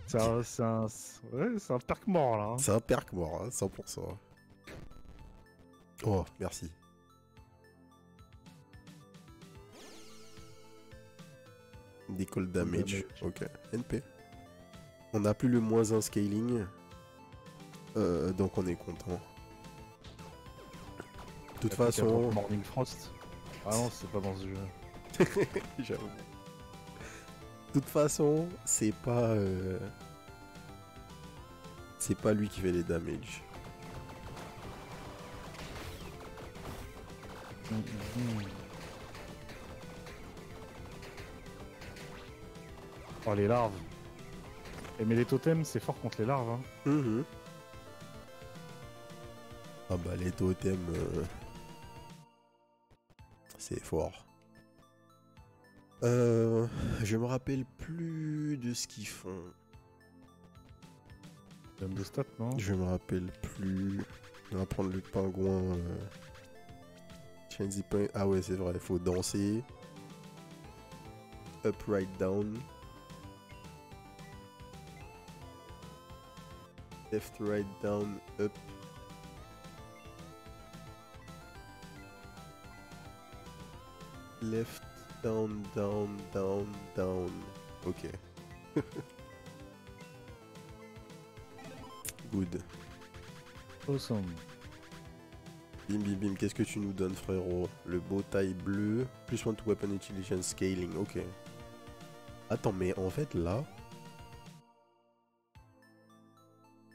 C'est un perk mort, là. Hein. C'est un perk mort, hein, 100%. Oh, merci. Décolle damage. Ok, NP. On n'a plus le moins 1 scaling. Donc on est content. De toute façon... Morning Frost. Ah non, c'est pas dans ce jeu. J'avoue. toute façon, c'est pas lui qui fait les damages. Oh, les larves. Mais les totems, c'est fort contre les larves. Hein. Ah bah les totems, c'est fort. Je me rappelle plus de ce qu'ils font. Donne des stats, non? Je me rappelle plus. On va prendre le pingouin. Change the point. Ah ouais, c'est vrai, il faut danser. Up, right, down. Left, right, down, up. Left, down, down, down, down. Ok. Good. Awesome. Bim bim bim, qu'est-ce que tu nous donnes, frérot? Le beau taille bleu, plus one to weapon utilization scaling, ok. Attends, mais en fait là,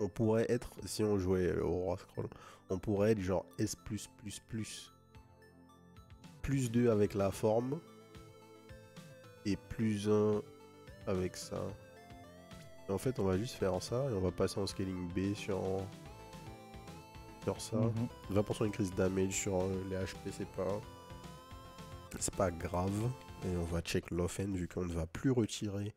on pourrait être, si on jouait Aurora Scroll, on pourrait être genre S+++. Plus 2 avec la forme, et plus 1 avec ça. Et en fait, on va juste faire ça, et on va passer en scaling B sur ça. 20% increase damage sur les HP, c'est pas grave. Et on va check l'offen vu qu'on ne va plus retirer.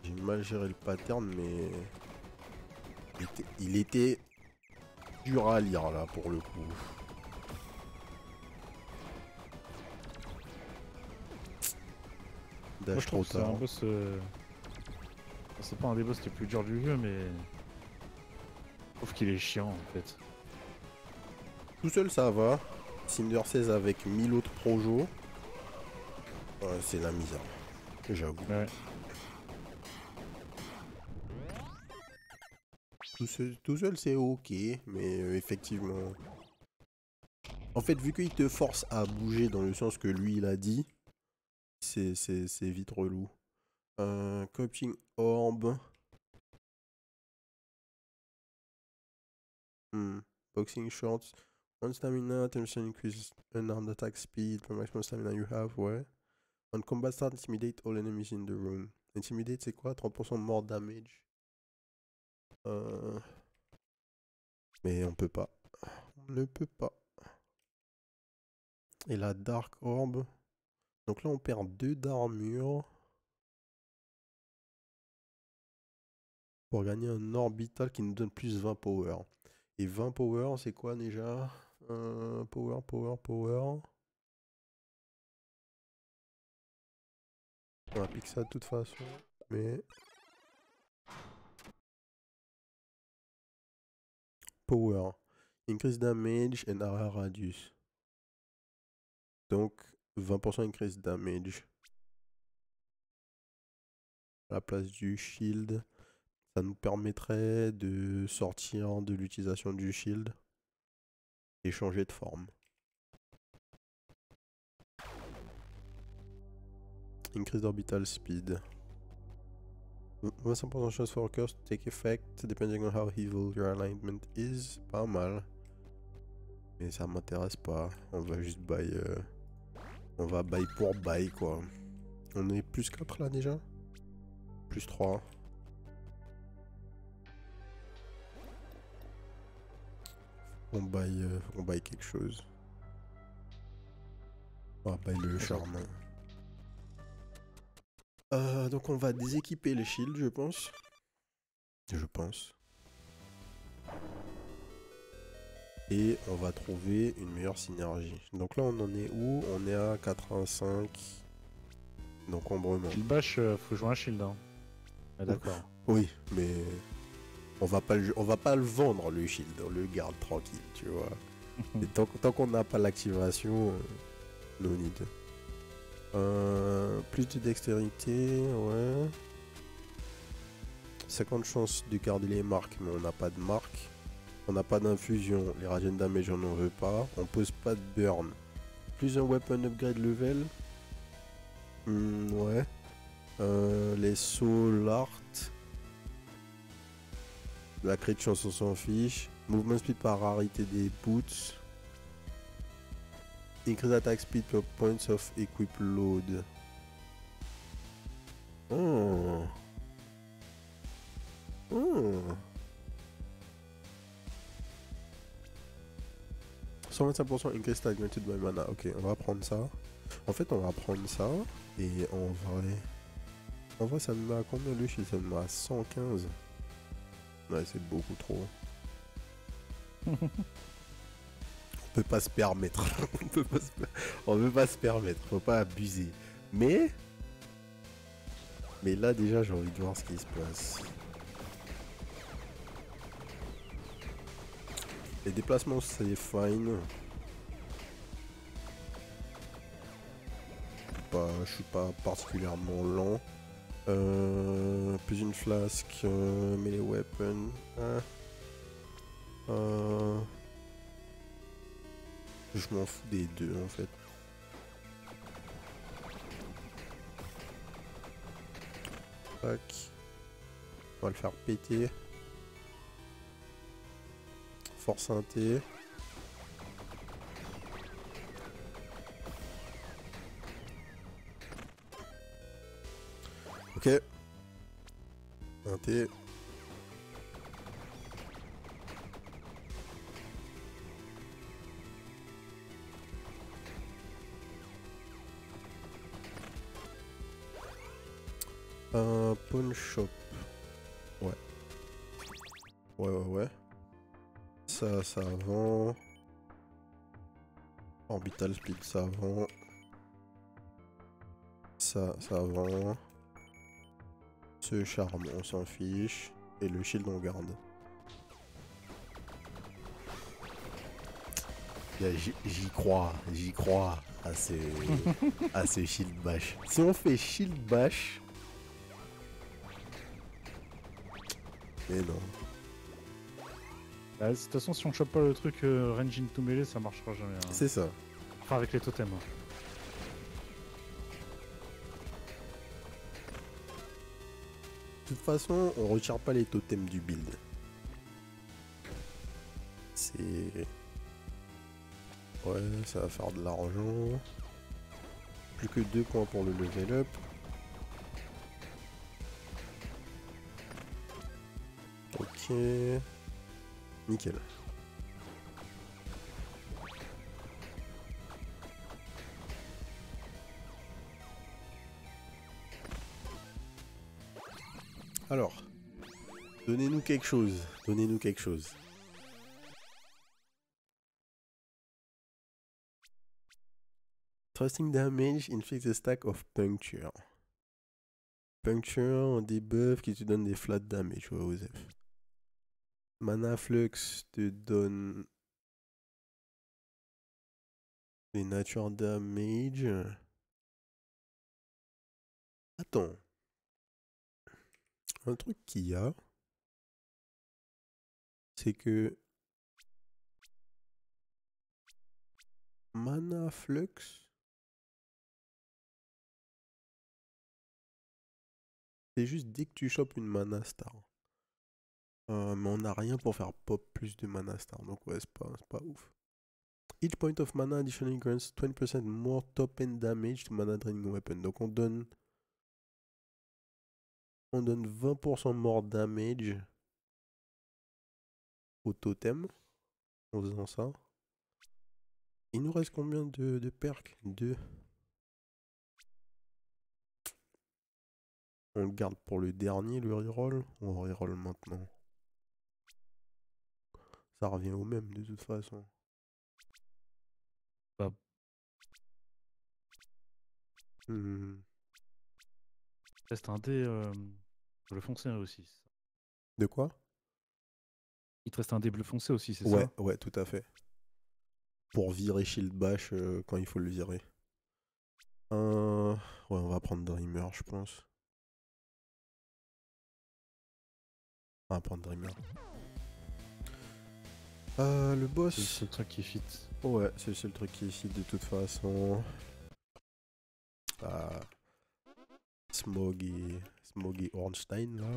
J'ai mal géré le pattern, mais il était dur à lire là pour le coup. Moi, je trouve que c'est un boss. C'est pas un des boss les plus durs du jeu, mais. Je trouve qu'il est chiant en fait. Tout seul ça va. Cinder 16 avec 1000 autres projos. C'est la misère. J'avoue. Ouais. Tout seul c'est ok, mais effectivement. En fait, vu qu'il te force à bouger dans le sens que lui il a dit, c'est vite relou. Coping Orb. Boxing Shorts. One stamina, 10% increase unarmed attack speed, the maximum stamina you have, ouais. On combat start, intimidate all enemies in the room. Intimidate c'est quoi? 30% more damage. Mais on peut pas. On ne peut pas. Et la Dark Orb. Donc là on perd 2 d'armure. Pour gagner un orbital qui nous donne plus 20 power. Et 20 power c'est quoi déjà? Power. On applique ça de toute façon. Mais... Power. Increase damage and area radius. Donc 20% increase damage. À la place du shield. Ça nous permettrait de sortir de l'utilisation du shield. Et changer de forme. Increase d'orbital speed. 25% chance for curse to take effect depending on how evil your alignment is. Pas mal. Mais ça m'intéresse pas. On va juste buy. On va buy pour buy quoi. On est plus 4 là déjà. Plus 3. On buy quelque chose. On va buy le charme. Donc on va déséquiper les shields, je pense. Et on va trouver une meilleure synergie. Donc là on en est où? On est à 85. Donc ombrement. Shield bash, faut jouer un shield. Hein. Ah, d'accord. Oui, mais on va pas le vendre le shield, on le garde tranquille, tu vois. Et tant qu'on n'a pas l'activation, no need. Plus de dextérité, ouais. 50 chances de garder les marques, mais on n'a pas de marque. On n'a pas d'infusion, les radiant damage on n'en veut pas. On pose pas de burn. Plus un weapon upgrade level. Ouais. Les soul art. La crit de chance on s'en fiche. Movement speed par rarité des boots. Increase attack speed per points of equip load. Oh. Oh. 125% increase attack granted by mana. Ok, on va prendre ça. En fait, on va prendre ça. Et en vrai, ça me met à combien le shield? Ça me met à 115. Ouais, c'est beaucoup trop. On peut pas se permettre. On peut pas se permettre. Faut pas abuser. Mais là, déjà, j'ai envie de voir ce qui se passe. Les déplacements, c'est fine. Je suis pas particulièrement lent. Plus une flasque, melee weapon. Je m'en fous des deux en fait. Tac. On va le faire péter. Force synthé. Ok. Synthé. Un pawn shop. Ouais. Ouais. Ça vend. Orbital speed, ça vend. Ça vend. Ce charme, on s'en fiche. Et le shield, on garde. J'y crois à ce shield bash. Si on fait shield bash. Mais non. Bah, de toute façon, si on chope pas le truc range into melee, ça marchera jamais. Hein. C'est ça. Enfin, avec les totems. Hein. De toute façon, on retire pas les totems du build. C'est... Ouais, ça va faire de l'argent. Plus que 2 points pour le level up. Ok. Nickel. Alors, donnez-nous quelque chose. Thrusting damage inflicts a stack of puncture. Puncture, un debuff qui te donne des flat damage, ouais, Osef. Mana flux te donne des nature damage. Attends. Un truc qu'il y a, c'est que Mana Flux, c'est juste dès que tu chopes une Mana Star. Mais on n'a rien pour faire pop plus de Mana Star, donc ouais, c'est pas ouf. Each point of mana additionally grants 20% more top end damage to mana draining weapon. Donc on donne 20% more damage au totem en faisant ça. Il nous reste combien de perks? 2. On le garde pour le dernier, le reroll. On reroll maintenant. Ça revient au même de toute façon. Bah. Reste un dé bleu foncé aussi. De quoi? Il te reste un dé bleu foncé aussi, c'est Ouais, ça? ouais, tout à fait. Pour virer Shield Bash quand il faut le virer. Ouais, on va prendre Dreamer, je pense. On va prendre Dreamer. Le boss. C'est le seul truc qui fit. Ouais, c'est le seul truc qui est ici de toute façon. Smoggy Ornstein là.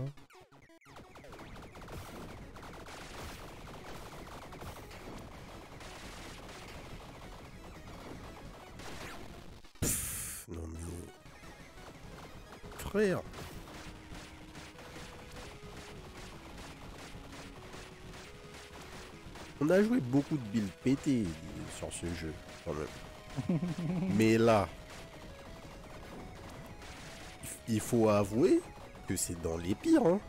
Pff, non mais... Frère. On a joué beaucoup de builds pétés sur ce jeu, quand même. Mais là, il faut avouer que c'est dans les pires, hein.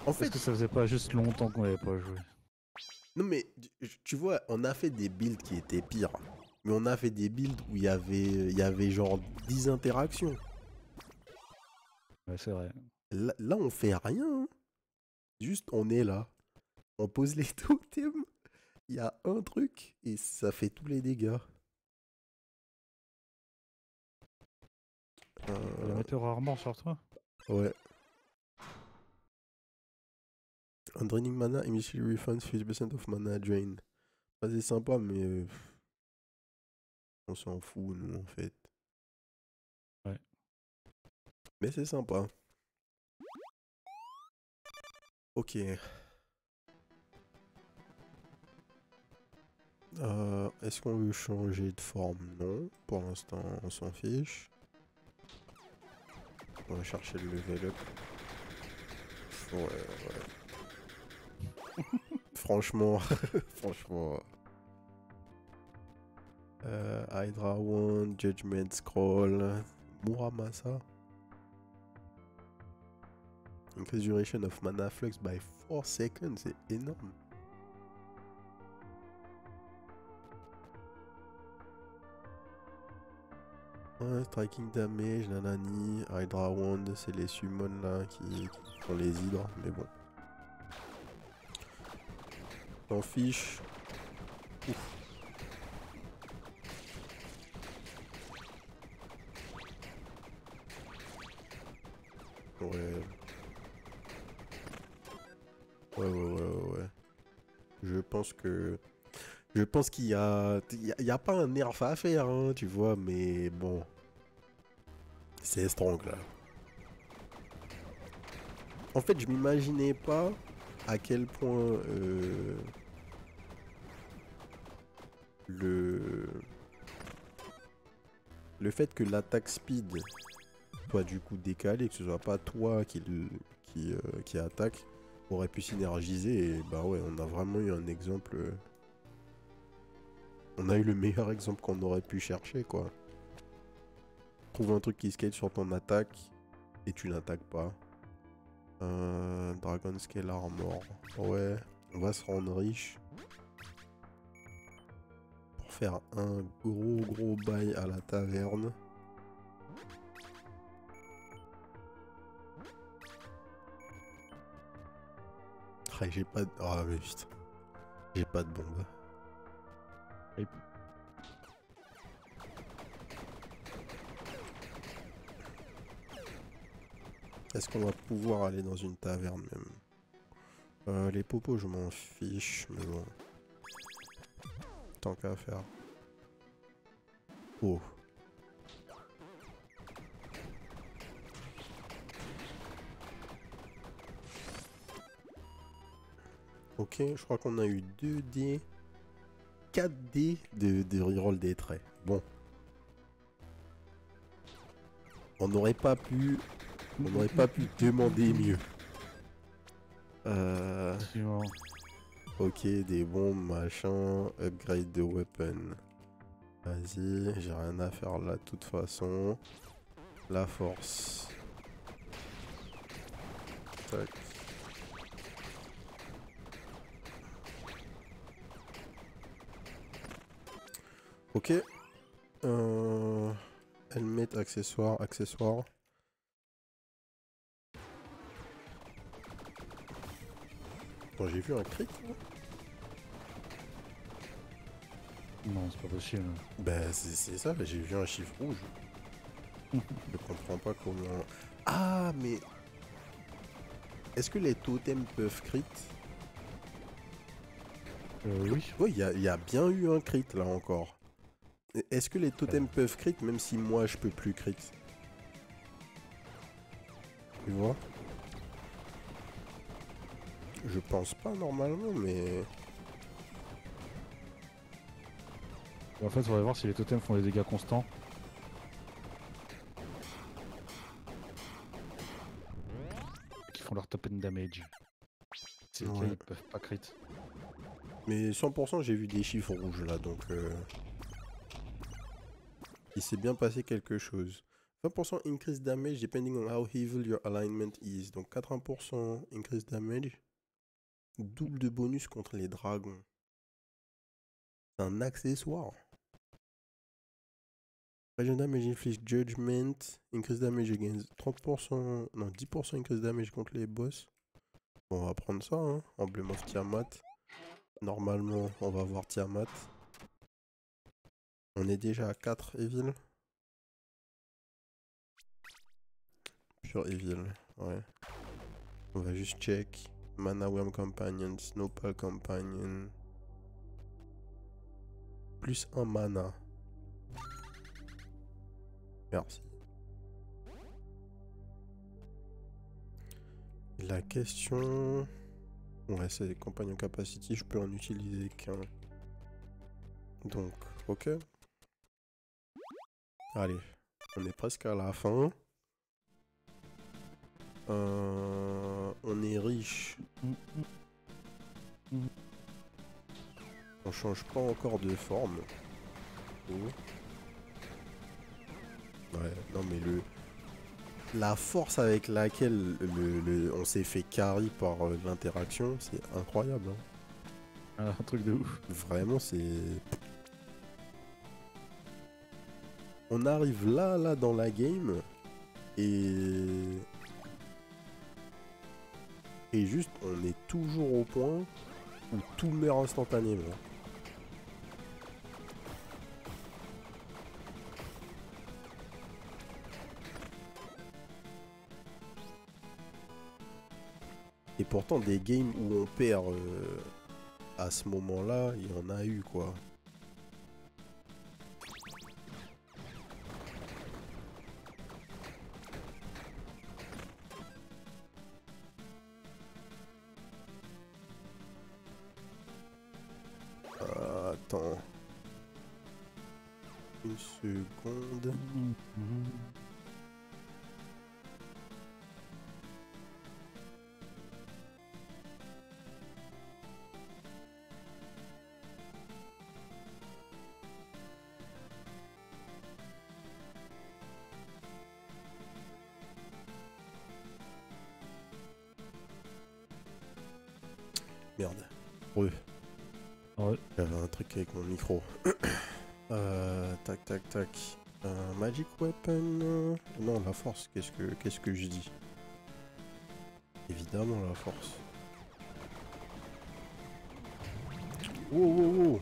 En fait, Est-ce que ça faisait pas juste longtemps qu'on n'avait pas joué? non mais, tu vois, on a fait des builds qui étaient pires. Mais on a fait des builds où il y avait genre 10 interactions. Ouais, c'est vrai. Là, on fait rien, hein. Juste, on est là. On pose les totems. Il y a un truc et ça fait tous les dégâts. La météore armor sur toi? Ouais. Un draining mana immediately refunds 50% of mana drain. Bah, c'est sympa, mais on s'en fout, nous, en fait. Ouais. Mais c'est sympa. Ok. Est-ce qu'on veut changer de forme? Non. Pour l'instant, on s'en fiche. On va chercher le level up. Ouais. Franchement, franchement. Hydra Wand, Judgment Scroll, Muramasa. Increase duration of mana flux by 4 seconds, c'est énorme. Ouais, striking damage, nanani, Hydra Wand, c'est les summons là qui font les hydres, mais bon. T'en fiche. Ouf. Ouais. Ouais. Je pense qu'il y a pas un nerf à faire, hein, tu vois, mais bon. C'est strong là. En fait, je m'imaginais pas à quel point le fait que l'attaque speed soit du coup décalée, que ce soit pas toi qui attaque, aurait pu synergiser. Et bah ouais, on a vraiment eu un exemple. On a eu le meilleur exemple qu'on aurait pu chercher, quoi. Trouve un truc qui scale sur ton attaque et tu n'attaques pas. Dragon Scale Armor. Ouais, on va se rendre riche. Pour faire un gros bail à la taverne. Ah, j'ai pas de... Ah mais putain. J'ai pas de bombe. Est-ce qu'on va pouvoir aller dans une taverne même? Les popos je m'en fiche, mais bon. Tant qu'à faire. Oh. Ok, je crois qu'on a eu 2D, 4D de reroll des traits. Bon. On n'aurait pas pu demander mieux. Ok, des bombes, machin, upgrade de weapon. Vas-y, j'ai rien à faire là de toute façon. La force. Tac. Ok. Helmet, accessoire. Bon, j'ai vu un crit là. Non, c'est pas possible. Bah c'est ça, j'ai vu un chiffre rouge. Je comprends pas comment... Ah mais... Est-ce que les totems peuvent crit? Oui. Oui, il y a bien eu un crit là encore. Est-ce que les totems peuvent crit même si moi je peux plus crit? Tu vois? Je pense pas normalement, mais... En fait, on va voir si les totems font des dégâts constants. Qui font leur top end damage. C'est le cas, Ouais. ils peuvent pas crit. Mais 100% j'ai vu des chiffres rouges là, donc... Il s'est bien passé quelque chose. 20% increase damage depending on how evil your alignment is. Donc 80% increase damage. Double de bonus contre les dragons. C'est un accessoire. Regen damage inflict judgment. Increase damage against 30%. Non, 10% increase damage contre les boss. Bon, on va prendre ça, hein. Emblem of Tiamat. Normalement, on va voir Tiamat. On est déjà à 4 Evil. Pure Evil, ouais. On va juste check. Mana Worm Companion, Snowpal Companion. Plus un mana. Merci. La question... Ouais, c'est Companion Capacity, je peux en utiliser qu'un. Donc, ok. Allez, on est presque à la fin. On est riche. On change pas encore de forme. Oh. Ouais, non mais la force avec laquelle on s'est fait carry par l'interaction, c'est incroyable. Hein. Ah, un truc de ouf. Vraiment, c'est... On arrive là, dans la game, et... Et juste, on est toujours au point où tout meurt instantanément. Et pourtant, des games où on perd à ce moment-là, il y en a eu, quoi. Attends. Une seconde. Merde. Ouais. Ouais. J'avais un truc avec mon micro. Tac. Magic Weapon. Non, la force. Qu'est-ce que je dis? Évidemment, la force. Wow.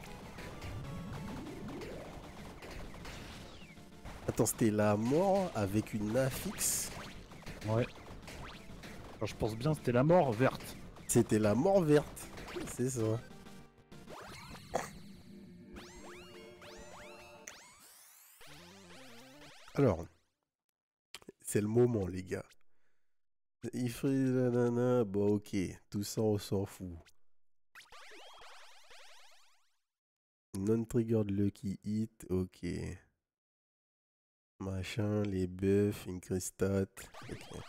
Attends, c'était la mort avec une affixe? Ouais. Alors, je pense bien c'était la mort verte. C'était la mort verte. C'est ça. Alors, c'est le moment, les gars. Il fait nanana. Bon, ok. Tout ça, on s'en fout. Non-triggered lucky hit. Ok. Machin, les buffs, increase stat. Ok.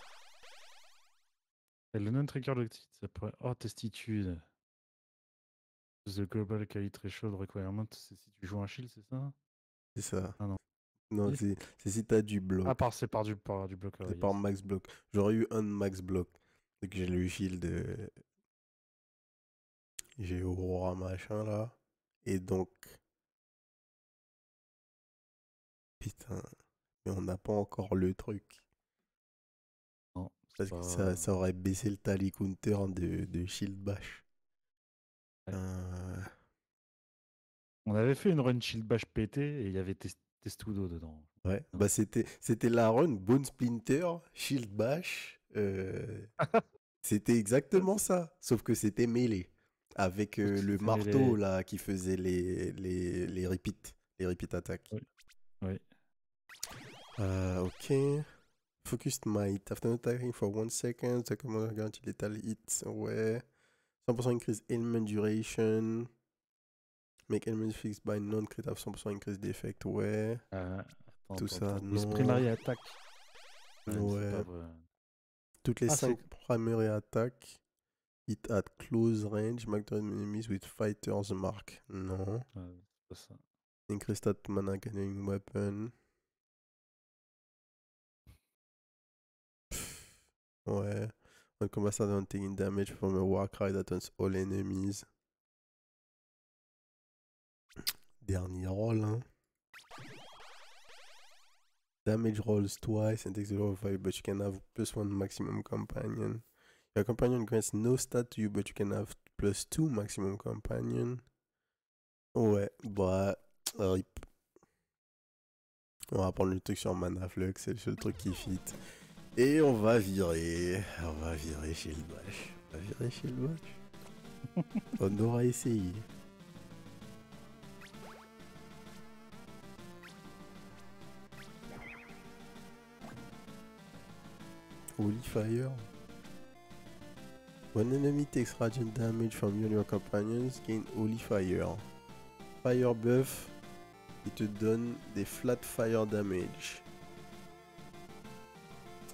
Et le non-trigger de titre, ça pourrait... Oh, testitude. The Global Kali Threshold Requirement, c'est si tu joues un shield, c'est ça? C'est ça. Ah non. Non, Si. c'est si t'as du bloc. Ah, c'est par du bloqueur, C'est yes. par max bloc. J'aurais eu un max bloc. Donc j'ai le shield. J'ai Aurora machin là. Et donc. Putain. Mais on n'a pas encore le truc. Non, Parce que ça aurait baissé le tally counter de shield bash. Ouais. On avait fait une run shield bash pété et il y avait Testudo dedans. Ouais. Bah c'était la run Bone Splinter, shield bash. C'était exactement ça, sauf que c'était mêlé. Avec Sauf que le c'était marteau mêlé. là qui faisait les repeat attaques. Oui. Oui. Ok. Focused might. After attacking for 1 second, the commander guarantee lethal hit. Ouais. 100% increase ailment duration. Make enemies fixed by non-crit have 100% increase d'effect. Ouais. Tout ça, With non. primary attack. C'est pas Ouais. vrai. Toutes les Ah, 5 primary attaques. Hit at close range. Mark the enemies with fighter's mark. Non. ouais, c'est pas ça. Increase stat mana cannon weapon. Ouais. On combat on taking damage from a warcry that taunts all enemies. Dernier roll, hein. Damage rolls twice and takes the roll of fire, but you can have +1 maximum companion. Your companion grants no stat to you, but you can have +2 maximum companion. Ouais, bah, rip. On va prendre le truc sur Mana Flux, c'est le seul truc qui fit. Et on va virer chez le Bash. On va virer chez le Bash. On aura essayé. Holy Fire. When enemy takes radiant damage from you and your companions, gain Holy Fire. Fire buff, il te donne des flat fire damage.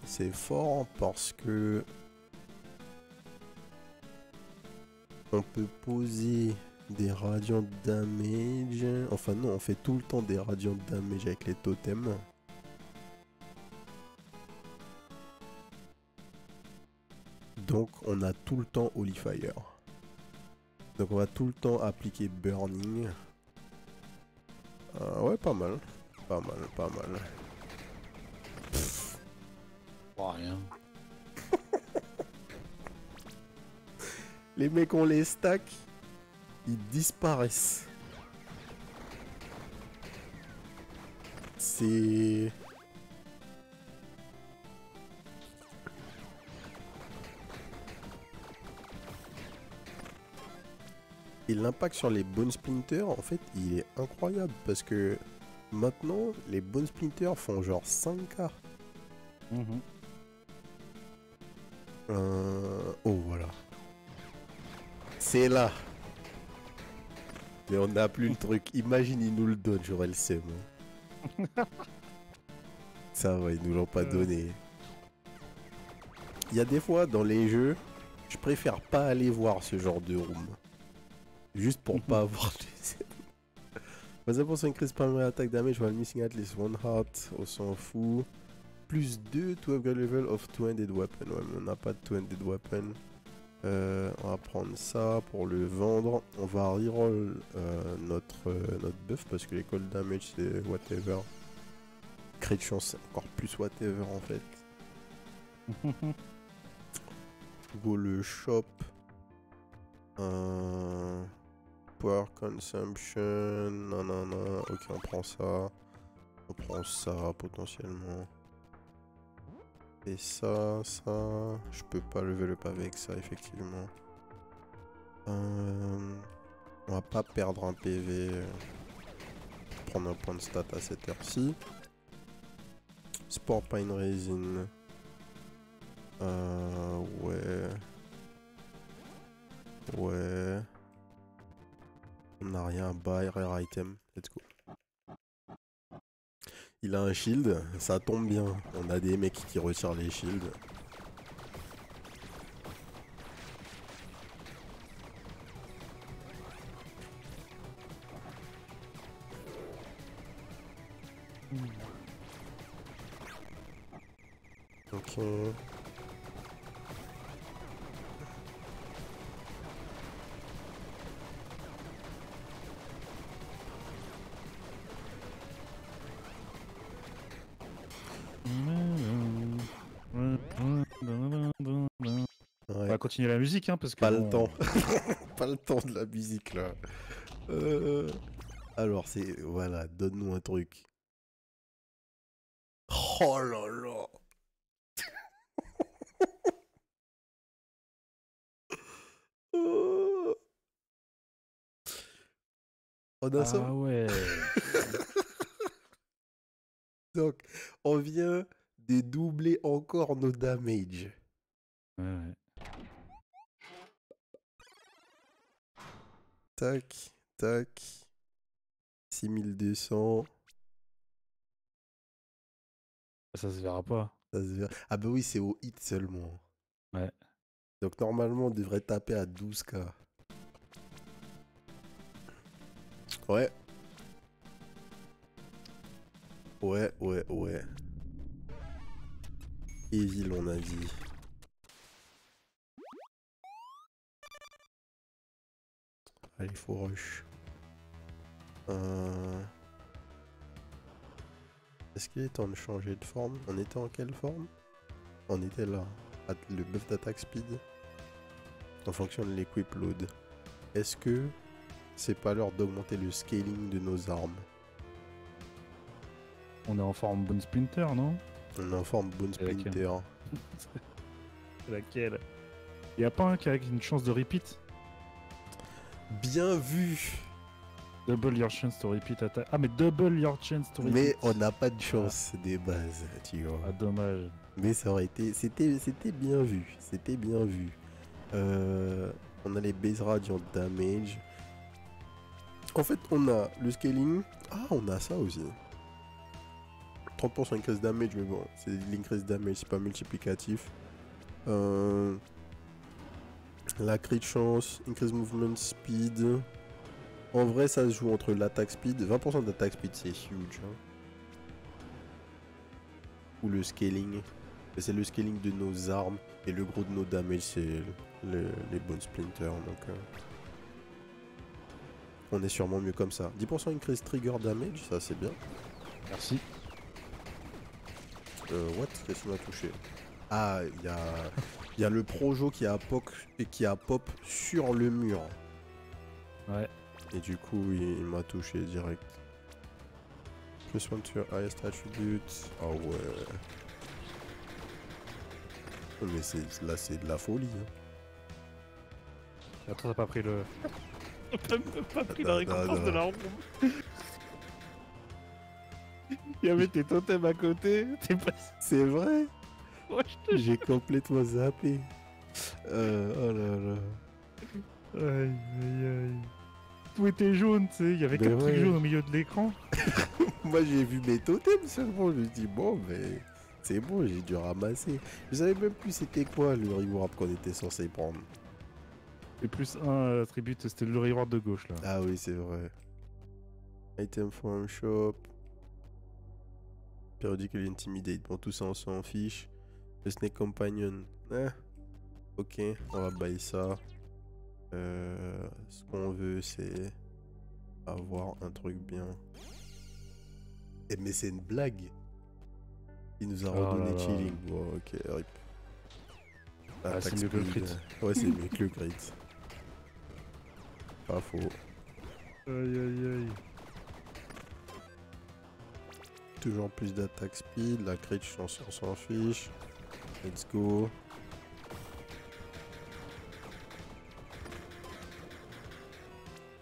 C'est fort parce que on peut poser des radiant damage. Enfin non, on fait tout le temps des radiant damage avec les totems. Donc on a tout le temps Holy Fire. Donc on va tout le temps appliquer Burning. Ouais, pas mal. Pas mal. Oh, rien. Les mecs, on les stack, ils disparaissent. C'est... Et l'impact sur les Bone Splinters, en fait, il est incroyable parce que maintenant, les Bone Splinters font genre 5K. Oh, voilà. C'est là. Mais on n'a plus le truc. Imagine, ils nous le donnent, j'aurais le seum. Ça va, ils nous l'ont pas donné. Il y a des fois, dans les jeux, je préfère pas aller voir ce genre de room. Juste pour pas avoir les... Vas-y pour 5 increase primary attack damage while missing at least one heart, on s'en fout. Plus 2 to upgrade level of two-handed weapon. Ouais, mais on n'a pas de two-handed weapon. On va prendre ça pour le vendre. On va reroll notre buff parce que les cold damage c'est whatever. Crit de chance c'est encore plus whatever en fait. Go le shop. Power consumption. Non. Ok, on prend ça. On prend ça potentiellement. Et ça. Je peux pas level up avec ça, effectivement. On va pas perdre un PV. Prendre un point de stat à cette heure-ci. Sport Pine Resin. Ouais. On n'a rien. Buy rare item. Let's go. Il a un shield, ça tombe bien. On a des mecs qui retirent les shields. Ok. On va continuer la musique, hein, parce que Pas bon... le temps. Pas le temps de la musique, là. Alors, c'est... Voilà, donne-nous un truc. Oh là là. On a ça. Ah ouais. Donc, on vient de doubler encore nos damage. Ouais. Tac, tac. 6200. Ça se verra pas. Ça se verra. Ah bah oui, c'est au hit seulement. Ouais. Donc normalement, on devrait taper à 12K. Ouais. Ouais. Evil, on a dit. Allez, il faut rush. Est-ce qu'il est temps de changer de forme? On était en quelle forme? On était là. Le buff d'attaque speed. En fonction de l'equip load. Est-ce que c'est pas l'heure d'augmenter le scaling de nos armes? On est en forme Bone Splinter, non? On est en forme Bone C'est laquelle? Splinter. Laquelle? Y a pas un qui a une chance de repeat? Bien vu! Double your chance to repeat attack. Ah, mais double your chance to repeat. Mais on n'a pas de chance des bases, tu vois. Ah, dommage. Mais ça aurait été... C'était bien vu. C'était bien vu. On a les base radiant damage. En fait, on a le scaling. Ah, on a ça aussi. 30% increase damage, mais bon, c'est l'increase damage, c'est pas multiplicatif. La crit chance, increase movement speed. En vrai, ça se joue entre l'attaque speed. 20% d'attaque speed, c'est huge. Hein. Ou le scaling. C'est le scaling de nos armes. Et le gros de nos damages, c'est les Bone Splinter. Donc, on est sûrement mieux comme ça. 10% increase trigger damage, ça c'est bien. Merci. What? Qu'est-ce qui m'a touché? Ah, il y a le Projo qui a pop sur le mur. Ouais. Et du coup, il m'a touché direct. Plus one to your highest attribute. Ah ouais. Mais là, c'est de la folie. Hein. Attends, t'as pas pris le... T'as pas pris la Non, récompense non. de la ronde. Il y avait tes totems à côté. T'es passé... C'est vrai? Ouais, je te J'ai complètement zappé. Oh là là. Aïe, aïe, aïe. Tout était jaune, tu sais. Il y avait Ben 4 trucs ouais. jaunes au milieu de l'écran. Moi, j'ai vu mes totems seulement. Je me dis, bon, mais c'est bon, j'ai dû ramasser. Je savais même plus c'était quoi le reward qu'on était censé prendre. Et plus un attribut, c'était le reward de gauche, là. Ah oui, c'est vrai. Item from shop. Periodically intimidate. Bon, tout ça, on s'en fiche. Le Snake Companion. Ok, on va buy ça. Ce qu'on veut, c'est avoir un truc bien. Mais c'est une blague. Il nous a Oh redonné là là. chilling. Bon, ok, rip. Ah, c'est mieux que le crit. Ouais, c'est mieux que le crit. Pas faux. Aïe, aïe, aïe. Toujours plus d'attaque speed. La crit chance, on s'en fiche. Let's go.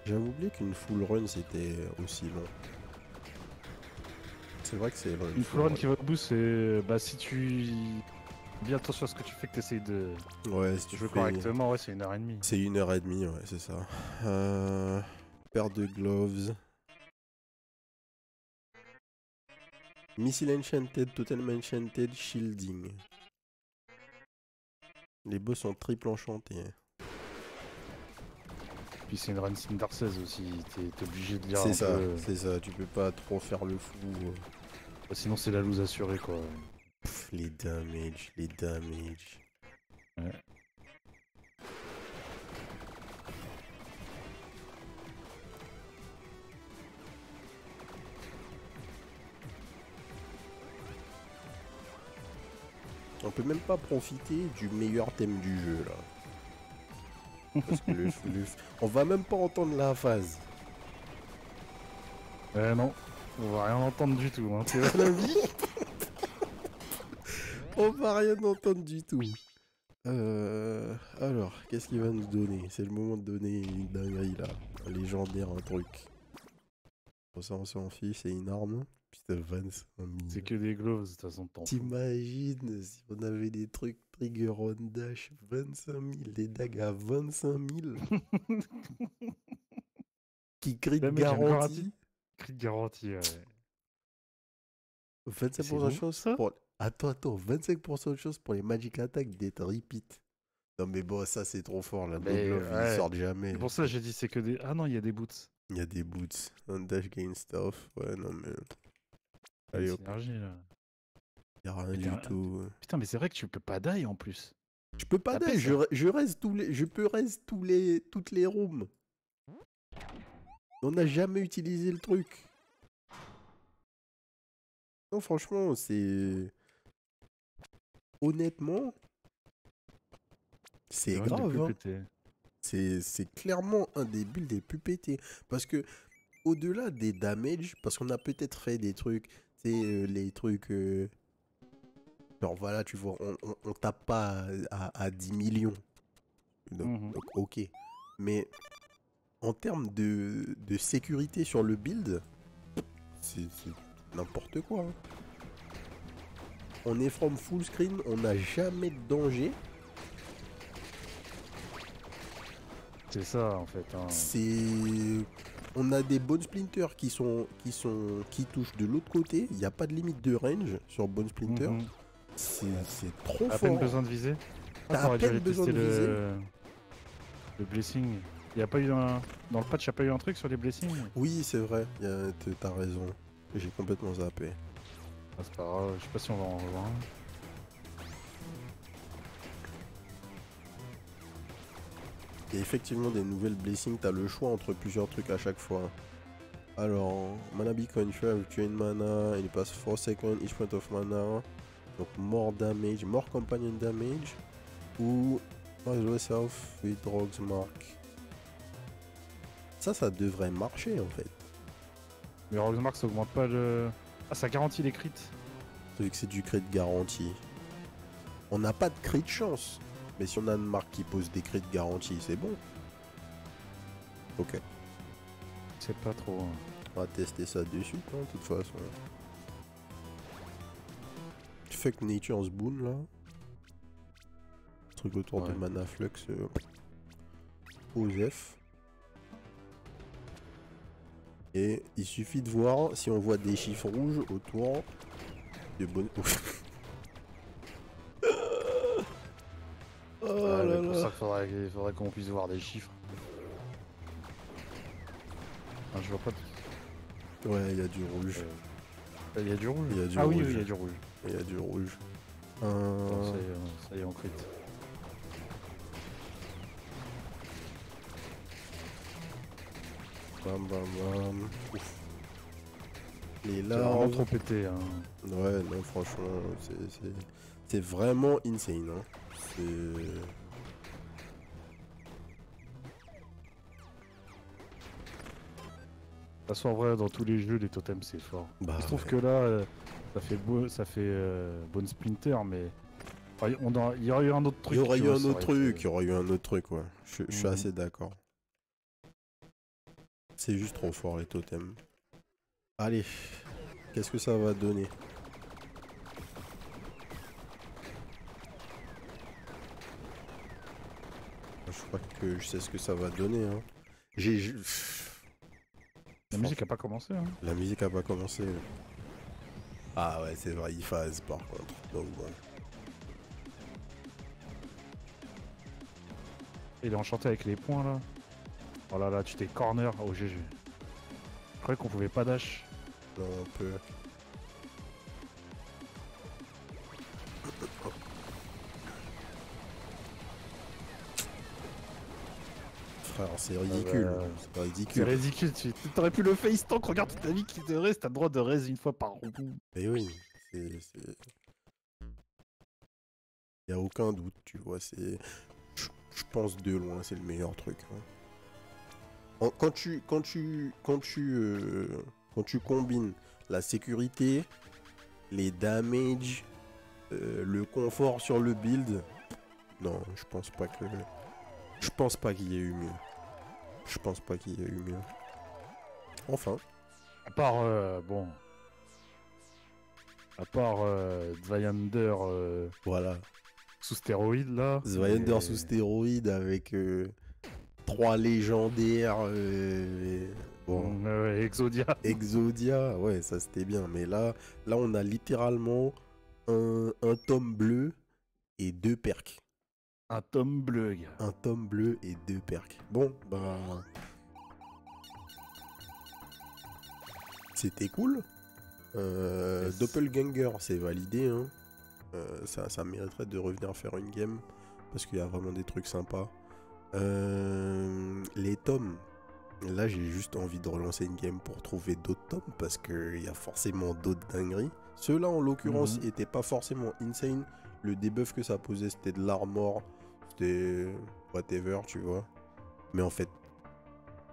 J'avais oublié qu'une full run c'était aussi long. C'est vrai que c'est long. Une full run qui va au bout, c'est... Bah, si tu... Bien attention à ce que tu fais, que tu essayes de Ouais, si tu jouer fais... correctement, ouais, c'est 1h30. C'est 1h30, ouais, c'est ça. Paire de gloves. Missile Enchanted, Totem Enchanted, Shielding. Les boss sont triple enchantés. Puis c'est une run Cinder 16 aussi, t'es obligé de lire C'est un ça, peu... c'est ça. Tu peux pas trop faire le fou. Sinon c'est la loose assurée, quoi. Pff, les damage, les damage. Ouais. On peut même pas profiter du meilleur thème du jeu là. Parce que on va même pas entendre la phase. Non, on va rien entendre du tout, hein. C'est la vie. On va rien entendre du tout. Alors, qu'est-ce qu'il va nous donner? C'est le moment de donner une dinguerie là. Un légendaire, un truc. Pour ça, on s'en fiche, c'est une arme. Putain, 25 C'est 000. que des gloves, de toute façon, t'en fous. T'imagines si on avait des trucs trigger on dash 25 000, des dagues à 25 000 qui crit de Damage garanti. garantie. Crit de garantie, ouais. 25% C'est de nouveau, chance ça? pour. Attends, 25% de chance pour les Magic Attack d'être repeat. Non mais bon, ça c'est trop fort là. Nos Mais gloves ils ouais. sortent jamais. C'est pour ça que j'ai dit c'est que des. Ah non, il y a des boots. Il y a des boots. Un dash gain stuff. Ouais, non mais. Il y a une Allez hop, synergie là. y a rien Mais du tout. Putain, mais c'est vrai que tu peux pas die en plus. Je peux pas Taper dash, ça. je reste tous les. Je peux reste toutes les rooms. On n'a jamais utilisé le truc. Non, franchement, c'est. Honnêtement, c'est Un des plus grave. Hein. pétés. C'est clairement un des builds les plus pétés. Parce que, au-delà des damages, parce qu'on a peut-être fait des trucs, tu sais, les trucs. Genre, voilà, tu vois, on tape pas à 10 millions. Donc, ok. Mais en termes de sécurité sur le build, c'est n'importe quoi. Hein. On est from full screen, on n'a jamais de danger. C'est ça en fait. Hein. C'est... On a des Bone Splinter qui touchent de l'autre côté. Il n'y a pas de limite de range sur Bone Splinter. C'est trop À fort. peine besoin de viser. T'as à peine besoin de viser. Le blessing. Il y a pas eu un... Dans le patch, il n'y a pas eu un truc sur les blessings? Oui, c'est vrai. T'as raison. J'ai complètement zappé. Ah, c'est pas grave. Je sais pas si on va en revoir un. Il y a effectivement des nouvelles blessings. T'as le choix entre plusieurs trucs à chaque fois. Alors, mana be confirmed, drain mana, and it pass 4 seconds each point of mana. Donc, more damage, more companion damage. Ou yourself with Rogue's Mark. Ça devrait marcher en fait. Mais Roxmark, ça augmente pas le. Ah, ça garantit les crits. Vu que c'est du crit garanti. On n'a pas de crit de chance. Mais si on a une marque qui pose des crits garantis, c'est bon. Ok. C'est pas trop. Hein. On va tester ça dessus, hein, de toute façon. Fuck Nature's Boon là. Truc autour de Mana Flux. OSEF. Et il suffit de voir si on voit des chiffres rouges autour de bonnes. Oh Ouais, là c'est pour là. ça qu'il faudrait qu'on puisse voir des chiffres. Ah, je vois pas. Ouais, il y a du rouge. Il y a du rouge. Il y a du Ah oui, rouge. oui, il y a du rouge. Il y a du rouge. Attends, ça y est, on crit. Bam bam bam. Ouf. Les C'est vraiment larves. trop pété. Hein. Ouais, non, franchement, c'est vraiment insane. Hein. C'est. De toute façon, en vrai, dans tous les jeux, les totems, c'est fort. Bah, Il se trouve ouais. que là, ça fait Bone Splinter, mais il y aurait eu un autre truc. Il y aurait tu eu vois, un ça autre aurait truc, été- il y aurait eu un autre truc, ouais. Je suis assez d'accord. C'est juste trop fort les totems. Allez, qu'est-ce que ça va donner? Je crois que je sais ce que ça va donner. Hein. La musique a pas commencé. Hein. La musique a pas commencé. Ah ouais, c'est vrai, il phase par contre. Donc bon. Il est enchanté avec les points là. Oh là là, tu t'es corner au GG. Je croyais qu'on pouvait pas dash. Non, on peut. Frère, c'est ridicule. C'est C'est ridicule. ridicule, tu aurais pu le face tank, regarde toute ta vie qui te reste, t'as le droit de raise une fois par round. Mais oui, c'est. Y a aucun doute, tu vois. Je pense de loin, c'est le meilleur truc. Hein. Quand tu combines la sécurité, les damages, le confort sur le build, non, je pense pas qu'il y ait eu mieux. Je pense pas qu'il y ait eu mieux. Enfin, À part, bon, à part Zweihander Voilà. sous stéroïdes, là. Zweihander sous stéroïdes avec 3 légendaires. Bon. Exodia. Exodia, ouais, ça c'était bien. Mais là on a littéralement un tome bleu et 2 perks. Un tome bleu, gars. Un tome bleu et 2 perks. Bon, bah. C'était cool. Yes. Doppelganger, c'est validé. Hein. Ça mériterait de revenir faire une game. Parce qu'il y a vraiment des trucs sympas. Les tomes. Là, j'ai juste envie de relancer une game pour trouver d'autres tomes. Parce qu'il y a forcément d'autres dingueries. Ceux-là, en l'occurrence, étaient pas forcément insane. Le debuff que ça posait, c'était de l'armor. C'était whatever, tu vois. Mais en fait,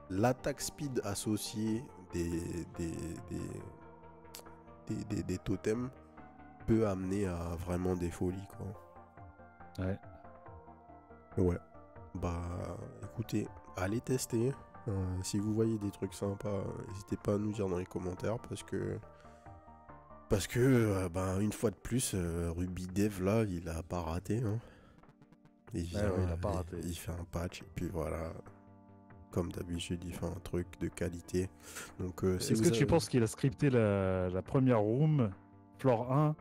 l'attaque speed associée des totems peut amener à vraiment des folies, quoi. Ouais. Ouais. Bah, écoutez, allez tester. Si vous voyez des trucs sympas, n'hésitez pas à nous dire dans les commentaires parce que une fois de plus, Ruby Dev là, il a pas raté. Hein. Il vient, il a pas raté. il fait un patch et puis voilà. Comme d'habitude, il fait un truc de qualité. Donc, Est-ce que tu penses qu'il a scripté la première room, floor 1,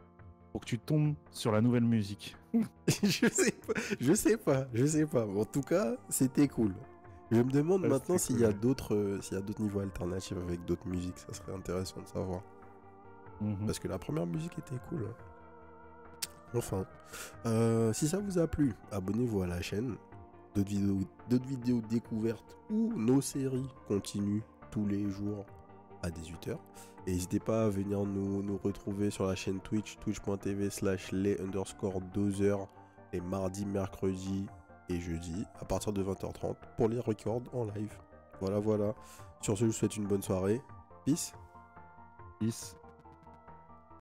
pour que tu tombes sur la nouvelle musique? Je sais pas. En tout cas, c'était cool. Je me demande maintenant s'il y a d'autres niveaux alternatifs avec d'autres musiques. Ça serait intéressant de savoir. Parce que la première musique était cool. Enfin, si ça vous a plu, abonnez-vous à la chaîne. D'autres vidéos découvertes ou nos séries continuent tous les jours à 18h. Et n'hésitez pas à venir nous retrouver sur la chaîne Twitch, twitch.tv/les_dozers les mardis, mercredis et jeudis à partir de 20h30 pour les records en live. Voilà. Sur ce, je vous souhaite une bonne soirée. Peace.